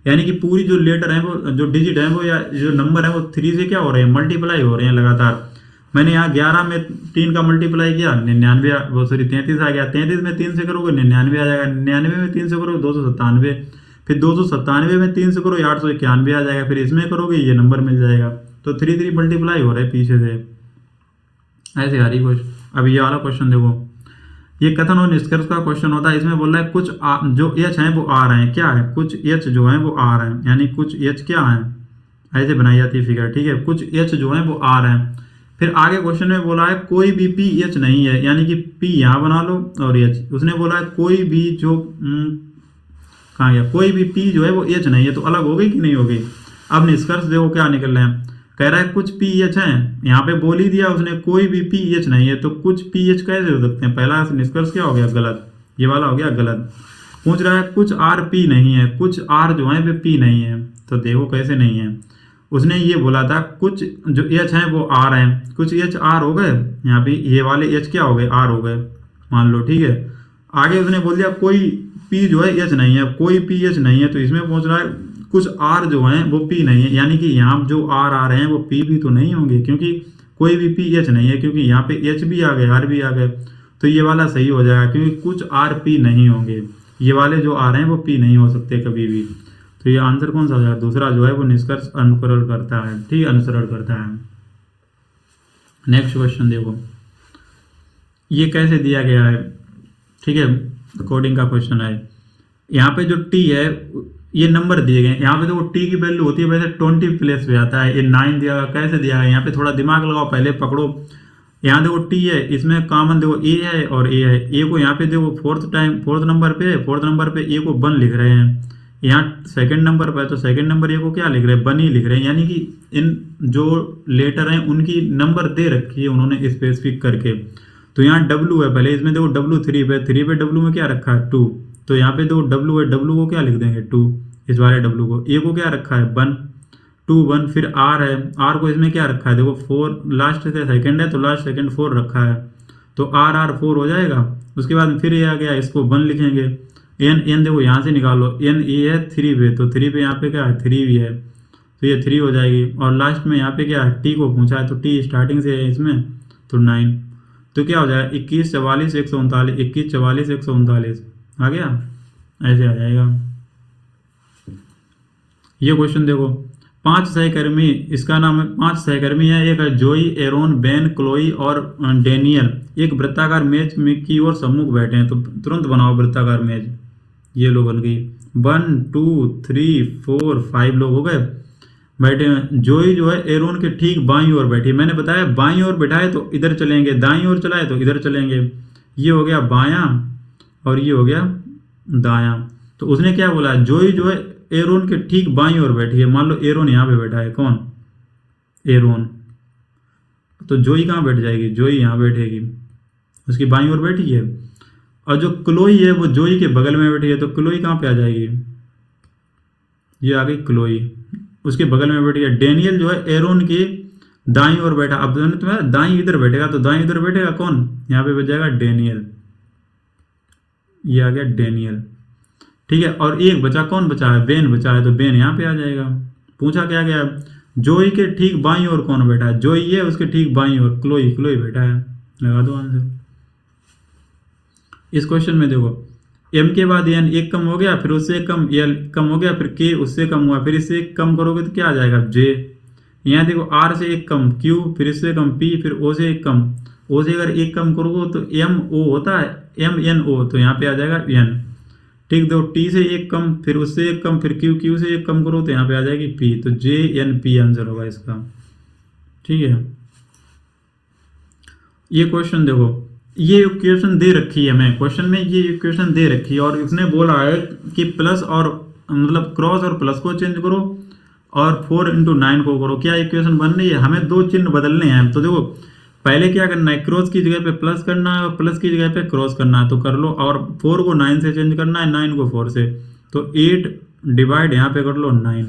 Speaker 1: यानी कि पूरी जो लेटर है, वो जो डिजिट है, वो या जो नंबर है, वो 3 से क्या हो रहे हैं, मल्टीप्लाई हो रहे हैं लगातार। मैंने यहाँ 11 में 3 का मल्टीप्लाई किया, 99, वो सॉरी 33 आ गया। 33 में 3 से करोगे 99 आ जाएगा, 99 में 3 से करोगे 297, फिर 297 में 3 से करोगे 891 आ जाएगा, फिर इसमें करोगे ये नंबर मिल जाएगा। तो 3 3 मल्टीप्लाई हो रहा है पीछे से, ऐसे आ रही क्वेश्चन। अब ये वाला क्वेश्चन देखो, ये कथन और निष्कर्ष का क्वेश्चन होता है। इसमें बोल रहा है कुछ जो एच हैं वो आ रहे हैं, क्या है, कुछ एच जो हैं वो आ रहे हैं, यानी कुछ एच क्या है, ऐसे बनाई जाती है फिगर, ठीक है। कुछ एच जो हैं वो आ रहे हैं। फिर आगे क्वेश्चन में बोला है कोई भी पी एच नहीं है, यानी कि पी यहाँ बना लो और एच। उसने बोला है कोई भी जो कहाँ गया, कोई भी पी जो है वो एच नहीं है, तो अलग हो गई कि नहीं हो गई। अब निष्कर्ष देखो क्या निकल रहे हैं, कह रहा है कुछ पी एच हैं, यहाँ पे बोल ही दिया उसने कोई भी पी एच नहीं है, तो कुछ पी एच कैसे हो सकते हैं। पहला निष्कर्ष क्या हो गया, गलत, ये वाला हो गया गलत। पूछ रहा है कुछ आर पी नहीं है, कुछ आर जो है वे पी नहीं है, तो देखो कैसे नहीं है। उसने ये बोला था कुछ जो एच हैं वो आर हैं, कुछ एच आर हो गए, यहाँ पे ये वाले एच क्या हो गए, आर हो गए, मान लो, ठीक है। आगे उसने बोल दिया कोई पी जो है एच नहीं है, कोई पी एच नहीं है, तो इसमें पूछ रहा है कुछ आर जो हैं वो पी नहीं है, यानी कि यहाँ जो आर आ रहे हैं वो पी भी तो नहीं होंगे, क्योंकि कोई भी पी एच नहीं है, क्योंकि यहाँ पे एच भी आ गए, आर भी आ गए, तो ये वाला सही हो जाएगा, क्योंकि कुछ आर पी नहीं होंगे, ये वाले जो आ रहे हैं वो पी नहीं हो सकते कभी भी। तो ये आंसर कौन सा हो जाएगा, दूसरा जो है वो निष्कर्ष अनुकरण करता है, ठीक है, अनुसरण करता है। नेक्स्ट क्वेश्चन देखो, ये कैसे दिया गया है, ठीक है, कोडिंग का क्वेश्चन है। यहाँ पे जो टी है ये नंबर दिए गए हैं, यहाँ पे तो टी की वैल्यू होती है वैसे 20 प्लेस पे आता है, ये 9 दिया गया, कैसे दिया है, यहाँ पे थोड़ा दिमाग लगाओ, पहले पकड़ो। यहाँ देखो टी है, इसमें कॉमन देखो ए है और ए है, ए को यहाँ पे देखो फोर्थ नंबर पे ए को 1 लिख रहे हैं, यहाँ सेकंड नंबर पर है तो सेकंड नंबर ए को क्या लिख रहे हैं, 1 ही लिख रहे हैं, यानी कि इन जो लेटर हैं उनकी नंबर दे रखी है उन्होंने स्पेसिफिक करके। तो यहाँ डब्लू है, पहले इसमें देखो डब्लू 3 पे डब्लू में क्या रखा है 2, तो यहाँ पे देखो डब्लू है, डब्लू को क्या लिख देंगे 2, इस वाले डब्लू को। ए को क्या रखा है 1 2 1, फिर आर है, आर को इसमें क्या रखा है देखो 4, लास्ट से सेकंड है तो लास्ट सेकंड 4 रखा है, तो आर आर 4 हो जाएगा। उसके बाद फिर ये आ गया, इसको 1 लिखेंगे। एन देखो यहाँ से निकालो, एन ए है 3 पे, तो 3 पे यहाँ पे क्या है 3 भी है, तो ये 3 हो जाएगी। और लास्ट में यहाँ पे क्या है टी को पूछा है, तो टी स्टार्टिंग से है इसमें, तो 9, तो क्या हो जाएगा 21 44 139, 21 44 139 आ गया, ऐसे आ जाएगा। ये क्वेश्चन देखो, 5 सहकर्मी, इसका नाम है 5 सहकर्मी है, एक है जोई, एरोन, बेन, क्लोई और डेनियल, एक वृत्ताकार मेज की ओर सम्मुख बैठे हैं, तो तुरंत बनाओ वृत्ताकार मेज। ये लोग बन गई, 1 2 3 4 5 लोग हो गए बैठे हैं। जोई जो है एरोन के ठीक बाईं ओर बैठी, मैंने बताया बाईं ओर बैठाए तो इधर चलेंगे, दाईं ओर चलाए तो इधर चलेंगे। ये हो गया बायां और ये हो गया दायां। तो उसने क्या बोला, जोई जो है एरोन के ठीक बाईं ओर बैठी है, मान लो एरोन यहाँ पे बैठा है, कौन एरोन, तो जोई कहाँ बैठ जाएगी, जोई यहाँ बैठेगी, उसकी बाईं ओर बैठी है। और जो क्लोई है वो जोई के बगल में बैठी है, तो क्लोई कहाँ पे आ जाएगी, ये आ गई क्लोई, उसके बगल में बैठी है। डेनियल जो है एरोन की दाईं ओर बैठा, अब तुम्हें दाईं इधर बैठेगा, तो दाईं इधर बैठेगा कौन, यहाँ पे बैठ जाएगा डेनियल, ये आ गया डेनियल। ठीक है, और एक बचा, कौन बचा है, बेन बचा है, तो बेन यहाँ पे आ जाएगा। पूछा क्या गया, जोई के ठीक बाईं ओर कौन बैठा है, जोई है, उसके ठीक बाईं ओर क्लोई, क्लोई बैठा है। लगा दो आंसर। इस क्वेश्चन में देखो, m के बाद n एक कम हो गया, फिर उससे कम l कम हो गया, फिर k उससे कम हुआ, फिर इससे एक कम करोगे तो क्या आ जाएगा, j। यहाँ देखो r से एक कम q, फिर इससे कम p, फिर o से एक कम, o से अगर एक कम करोगे तो m o होता है, m n o, तो यहाँ पे आ जाएगा n। ठीक, देखो t से एक कम, फिर उससे एक कम, फिर q से एक कम करो तो यहाँ पे आ जाएगी p, तो j n p आंसर होगा इसका। ठीक है, ये क्वेश्चन देखो, ये इक्वेशन दे रखी है, हमें क्वेश्चन में ये इक्वेशन दे रखी है, और इसने बोला है कि प्लस और मतलब क्रॉस और प्लस को चेंज करो और 4 × 9 को करो। क्या इक्वेशन बन रही है, हमें दो चिन्ह बदलने हैं। तो देखो पहले क्या करना है, क्रॉस की जगह पे प्लस करना है और प्लस की जगह पे क्रॉस करना है, तो कर लो। और 4 को 9 से चेंज करना है, 9 को 4 से, तो 8 डिवाइड यहाँ पे कर लो 9।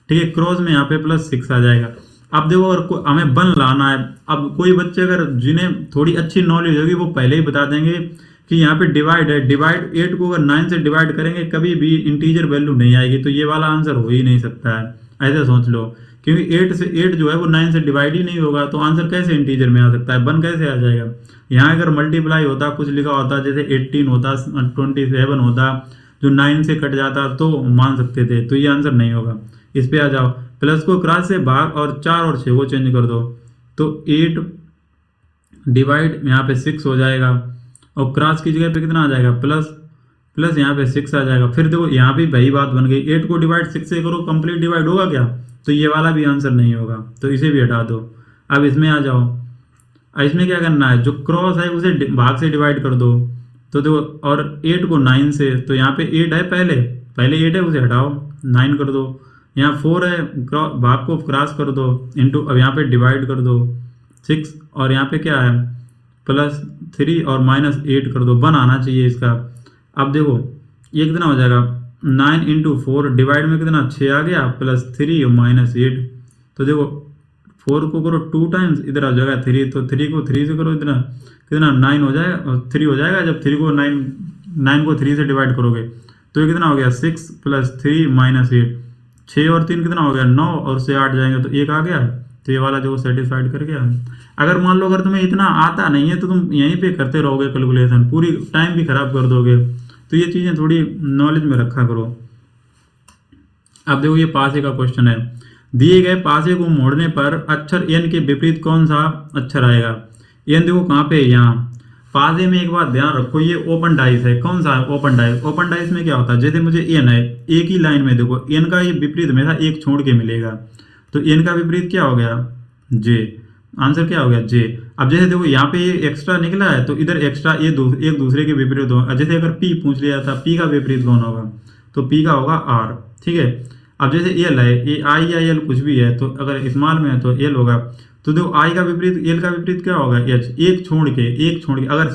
Speaker 1: ठीक है, क्रॉस में यहाँ पे +6 आ जाएगा। अब देखो, और हमें बन लाना है। अब कोई बच्चे अगर जिन्हें थोड़ी अच्छी नॉलेज होगी वो पहले ही बता देंगे कि यहाँ पे डिवाइड है, डिवाइड 8 को अगर 9 से डिवाइड करेंगे कभी भी इंटीजर वैल्यू नहीं आएगी, तो ये वाला आंसर हो ही नहीं सकता है। ऐसे सोच लो, क्योंकि 8 जो है वो 9 से डिवाइड ही नहीं होगा, तो आंसर कैसे इंटीजर में आ सकता है, बन कैसे आ जाएगा। यहाँ अगर मल्टीप्लाई होता, कुछ लिखा होता, जैसे 18 होता, 27 होता, जो 9 से कट जाता, तो मान सकते थे, तो ये आंसर नहीं होगा। इस पे आ जाओ, प्लस को क्रॉस से भाग और 4 और 6 को चेंज कर दो, तो 8 डिवाइड यहाँ पे 6 हो जाएगा, और क्रॉस की जगह पे कितना आ जाएगा, प्लस यहाँ पे 6 आ जाएगा। फिर देखो यहाँ भी वही बात बन गई, 8 को डिवाइड 6 से करो, कंप्लीट डिवाइड होगा क्या, तो ये वाला भी आंसर नहीं होगा, तो इसे भी हटा दो। अब इसमें आ जाओ, इसमें क्या करना है, जो क्रॉस है उसे भाग से डिवाइड कर दो, तो देखो, और 8 को 9 से, तो यहाँ पे 8 है, पहले 8 है, उसे हटाओ, 9 कर दो। यहाँ 4 है, भाग को क्रॉस कर दो, इंटू, अब यहाँ पे डिवाइड कर दो 6, और यहाँ पे क्या है, +3 और -8 कर दो, बन आना चाहिए इसका। अब देखो ये कितना हो जाएगा, 9 × 4 डिवाइड में कितना 6 आ गया, +3 और -8, तो देखो 4 को करो 2 टाइम्स, इधर आ जाएगा 3, तो 3 को 3 से करो, इतना कितना 9 हो जाएगा, और 3 हो जाएगा। जब 3 को 9 को 3 से डिवाइड करोगे तो ये कितना हो गया, 6 + 3 -8, 6 और 3 कितना हो गया, 9, और से 8 जाएंगे तो 1 आ गया, तो ये वाला जो सेटिस्फाइड कर गया। अगर मान लो अगर तुम्हें इतना आता नहीं है तो तुम यहीं पे करते रहोगे कैलकुलेशन, पूरी टाइम भी खराब कर दोगे, तो ये चीज़ें थोड़ी नॉलेज में रखा करो। अब देखो ये पासे का क्वेश्चन है, दिए गए पासे को मोड़ने पर अक्षर n के विपरीत कौन सा अक्षर आएगा। n देखो कहाँ पे है, यहाँ पासे में। एक बात ध्यान रखो, ये ओपन डाइस है, कौन सा है, ओपन डाइस। ओपन डाइस में क्या होता है, जैसे मुझे n है, एक ही लाइन में देखो n का ये विपरीत हमेशा एक छोड़ के मिलेगा, तो n का विपरीत क्या हो गया, j, आंसर क्या हो गया, j। अब जैसे देखो यहाँ पे ये एक्स्ट्रा निकला है, तो इधर एक्स्ट्रा ये एक दूसरे के विपरीत होगा। जैसे अगर p पूछ लिया था, p का विपरीत कौन होगा, तो p का होगा r। ठीक है, अब जैसे l है, ये i या l कुछ भी है, तो अगर स्मॉल में है तो l होगा, तो देखो i का विपरीत, l का विपरीत क्या होगा, h। एक छोड़ के अगर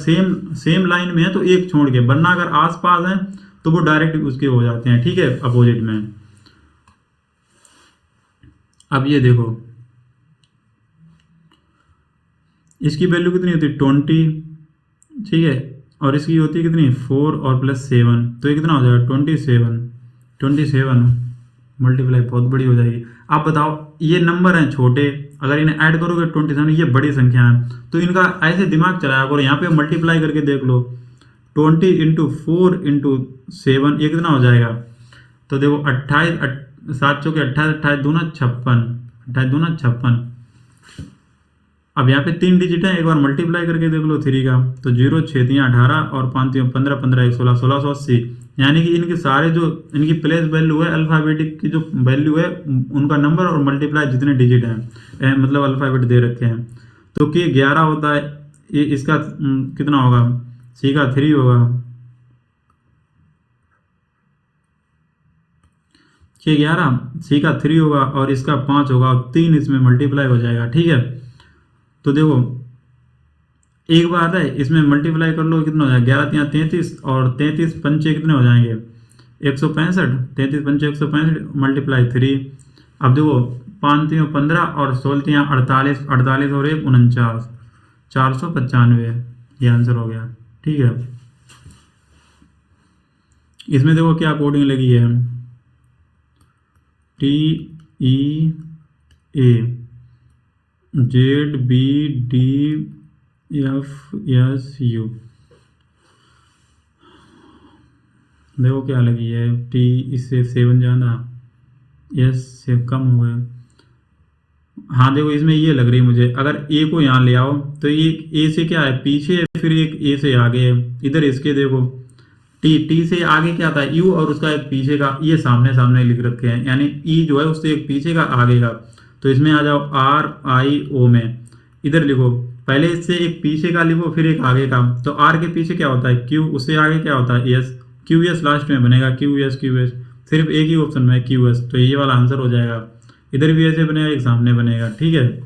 Speaker 1: सेम लाइन में है तो एक छोड़ के, वरना अगर आस पास है तो वो डायरेक्ट उसके हो जाते हैं। ठीक है, अपोजिट में। अब ये देखो, इसकी वैल्यू कितनी होती है, 20। ठीक है, और इसकी होती है कितनी, 4 और +7, तो ये कितना हो जाएगा, 27 मल्टीप्लाई बहुत बड़ी हो जाएगी। आप बताओ, ये नंबर हैं छोटे, अगर इन्हें ऐड करोगे 27, ये बड़ी संख्या है, तो इनका ऐसे दिमाग चलाया करो, यहाँ पे मल्टीप्लाई करके देख लो, 20 × 4 × 7, ये कितना हो जाएगा, तो देखो 28, 7 चौके 28, 28 दूना 56, 28 दूना 56। अब यहाँ पे 3 डिजिट है, एक बार मल्टीप्लाई करके देख लो 3 का, तो 0 6 3 18 और 5 3 15 15 1 16 1680, यानी कि इनके सारे जो इनकी प्लेस वैल्यू है, अल्फ़ाबेटिक की जो वैल्यू है उनका नंबर और मल्टीप्लाई जितने डिजिट हैं, मतलब अल्फ़ाबेट दे रखे हैं, तो कि 11 होता है, ये इसका कितना होगा, सी का 3 होगा, कि 11 सी का 3 होगा, और इसका 5 होगा, और 3 इसमें मल्टीप्लाई हो जाएगा। ठीक है, तो देखो एक बात है, इसमें मल्टीप्लाई कर लो, कितना हो जाएगा, 11 3 33, और 33 पंचे कितने हो जाएंगे, 165, 33 पंचे 165 मल्टीप्लाई 3। अब देखो 5 3 15 और 16 3 48, 48 और 1 49, 495, ये आंसर हो गया। ठीक है, इसमें देखो क्या कोडिंग लगी है, TEAZBDFSU, देखो क्या लगी है, टी इससे 7 ज़्यादा, यस से कम हो गए। हाँ देखो इसमें ये लग रही है मुझे, अगर ए को यहाँ ले आओ तो ये ए से क्या है पीछे है, फिर एक ए से आगे है, इधर इसके देखो टी से आगे क्या था यू, और उसका एक पीछे का, ये सामने सामने लिख रखे हैं, यानी ई जो है उससे एक पीछे का आगे का। तो इसमें आ जाओ RIO में, इधर लिखो, पहले इससे एक पीछे का लिखो फिर एक आगे का। तो आर के पीछे क्या होता है क्यू, उससे आगे क्या होता है एस, क्यू एस लास्ट में बनेगा, क्यू एस सिर्फ एक ही ऑप्शन में क्यू एस, तो ये वाला आंसर हो जाएगा। इधर भी ऐसे बनेगा, एक सामने बनेगा, ठीक है।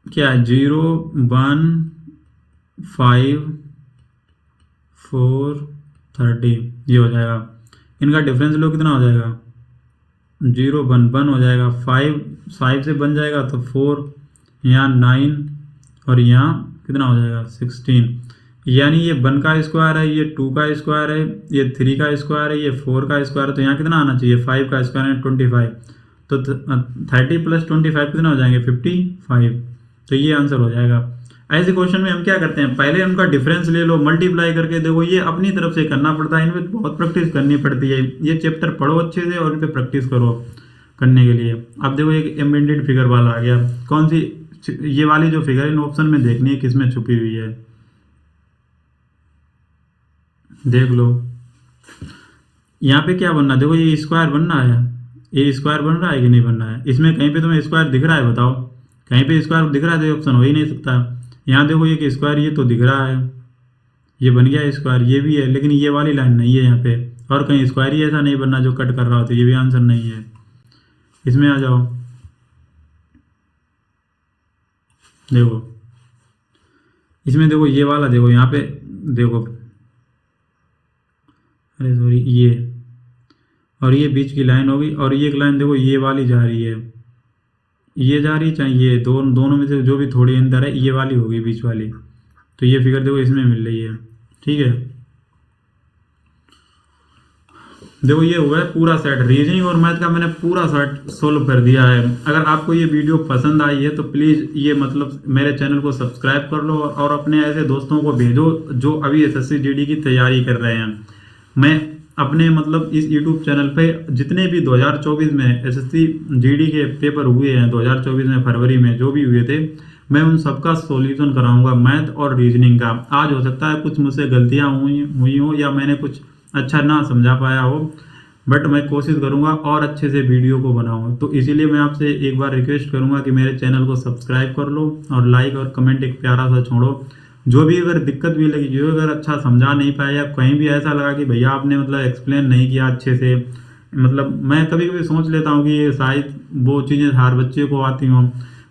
Speaker 1: क्या है 0 1 5 4 30, ये हो जाएगा। इनका डिफरेंस लो कितना हो जाएगा, 0 1 1 हो जाएगा, 5 से बन जाएगा तो 4, यहाँ 9 और यहाँ कितना हो जाएगा 16, यानी ये 1 का स्क्वायर है, ये 2 का स्क्वायर है, ये 3 का स्क्वायर है, ये 4 का स्क्वायर है, तो यहाँ कितना आना चाहिए 5 का स्क्वायर है 25, तो 30 + 25 कितना हो जाएंगे 55, तो ये आंसर हो जाएगा। ऐसे क्वेश्चन में हम क्या करते हैं, पहले उनका डिफरेंस ले लो, मल्टीप्लाई करके देखो, ये अपनी तरफ से करना पड़ता है, इनमें बहुत प्रैक्टिस करनी पड़ती है। ये चैप्टर पढ़ो अच्छे से और इन पर प्रैक्टिस करो करने के लिए। अब देखो एक एम्बेडेड फिगर वाला आ गया, कौन सी, ये वाली जो फिगर इन ऑप्शन में देखनी है किसमें छुपी हुई है, देख लो। यहाँ पे क्या बनना है, देखो ये स्क्वायर बनना है, ये स्क्वायर बन रहा है कि नहीं बन रहा है, इसमें कहीं पे तुम्हें स्क्वायर दिख रहा है बताओ, कहीं पे स्क्वायर दिख रहा है तो ये ऑप्शन हो ही नहीं सकता। यहाँ देखो ये कि स्क्वायर, ये तो दिख रहा है, ये बन गया स्क्वायर, ये भी है, लेकिन ये वाली लाइन नहीं है यहाँ पे, और कहीं स्क्वायर ही ऐसा नहीं बनना जो कट कर रहा हो, तो ये भी आंसर नहीं है। इसमें आ जाओ, देखो इसमें देखो ये वाला, देखो यहाँ पे देखो, अरे सॉरी, ये और ये बीच की लाइन होगी, और ये एक लाइन देखो ये वाली जा रही है, ये जा रही चाहिए, दोनों में से जो भी थोड़ी अंदर है ये वाली होगी बीच वाली, तो ये फिगर देखो इसमें मिल रही है, ठीक है। देखो ये हुआ है पूरा सेट, रीजनिंग और मैथ का मैंने पूरा सेट सोल्व कर दिया है। अगर आपको ये वीडियो पसंद आई है तो प्लीज़ ये मतलब मेरे चैनल को सब्सक्राइब कर लो, और अपने ऐसे दोस्तों को भेजो जो अभी SSC GD की तैयारी कर रहे हैं। मैं अपने मतलब इस YouTube चैनल पे जितने भी 2024 में SSC GD के पेपर हुए हैं, 2024 में फरवरी में जो भी हुए थे, मैं उन सबका सॉल्यूशन कराऊंगा, मैथ और रीजनिंग का। आज हो सकता है कुछ मुझसे गलतियां हुई हो या मैंने कुछ अच्छा ना समझा पाया हो, बट मैं कोशिश करूंगा और अच्छे से वीडियो को बनाऊँ। तो इसीलिए मैं आपसे एक बार रिक्वेस्ट करूंगा कि मेरे चैनल को सब्सक्राइब कर लो और लाइक और कमेंट एक प्यारा सा छोड़ो। जो भी अगर दिक्कत भी लगी, जो अगर अच्छा समझा नहीं पाया या कहीं भी ऐसा लगा कि भैया आपने मतलब एक्सप्लेन नहीं किया अच्छे से, मतलब मैं कभी कभी सोच लेता हूँ कि ये शायद वो चीज़ें हर बच्चे को आती हों,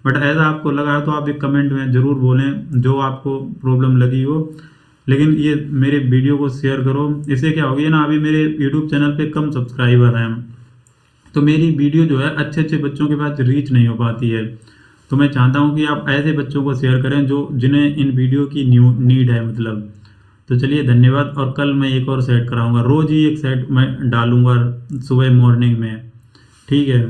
Speaker 1: बट ऐसा आपको लगा है तो आप एक कमेंट में ज़रूर बोलें जो आपको प्रॉब्लम लगी हो। लेकिन ये मेरे वीडियो को शेयर करो, इससे क्या होगी ना, अभी मेरे यूट्यूब चैनल पे कम सब्सक्राइबर हैं, तो मेरी वीडियो जो है अच्छे अच्छे बच्चों के पास रीच नहीं हो पाती है। तो मैं चाहता हूँ कि आप ऐसे बच्चों को शेयर करें जो जिन्हें इन वीडियो की नीड है मतलब। तो चलिए धन्यवाद, और कल मैं एक और सेट कराऊंगा, रोज़ ही एक सेट मैं डालूंगा सुबह मॉर्निंग में, ठीक है।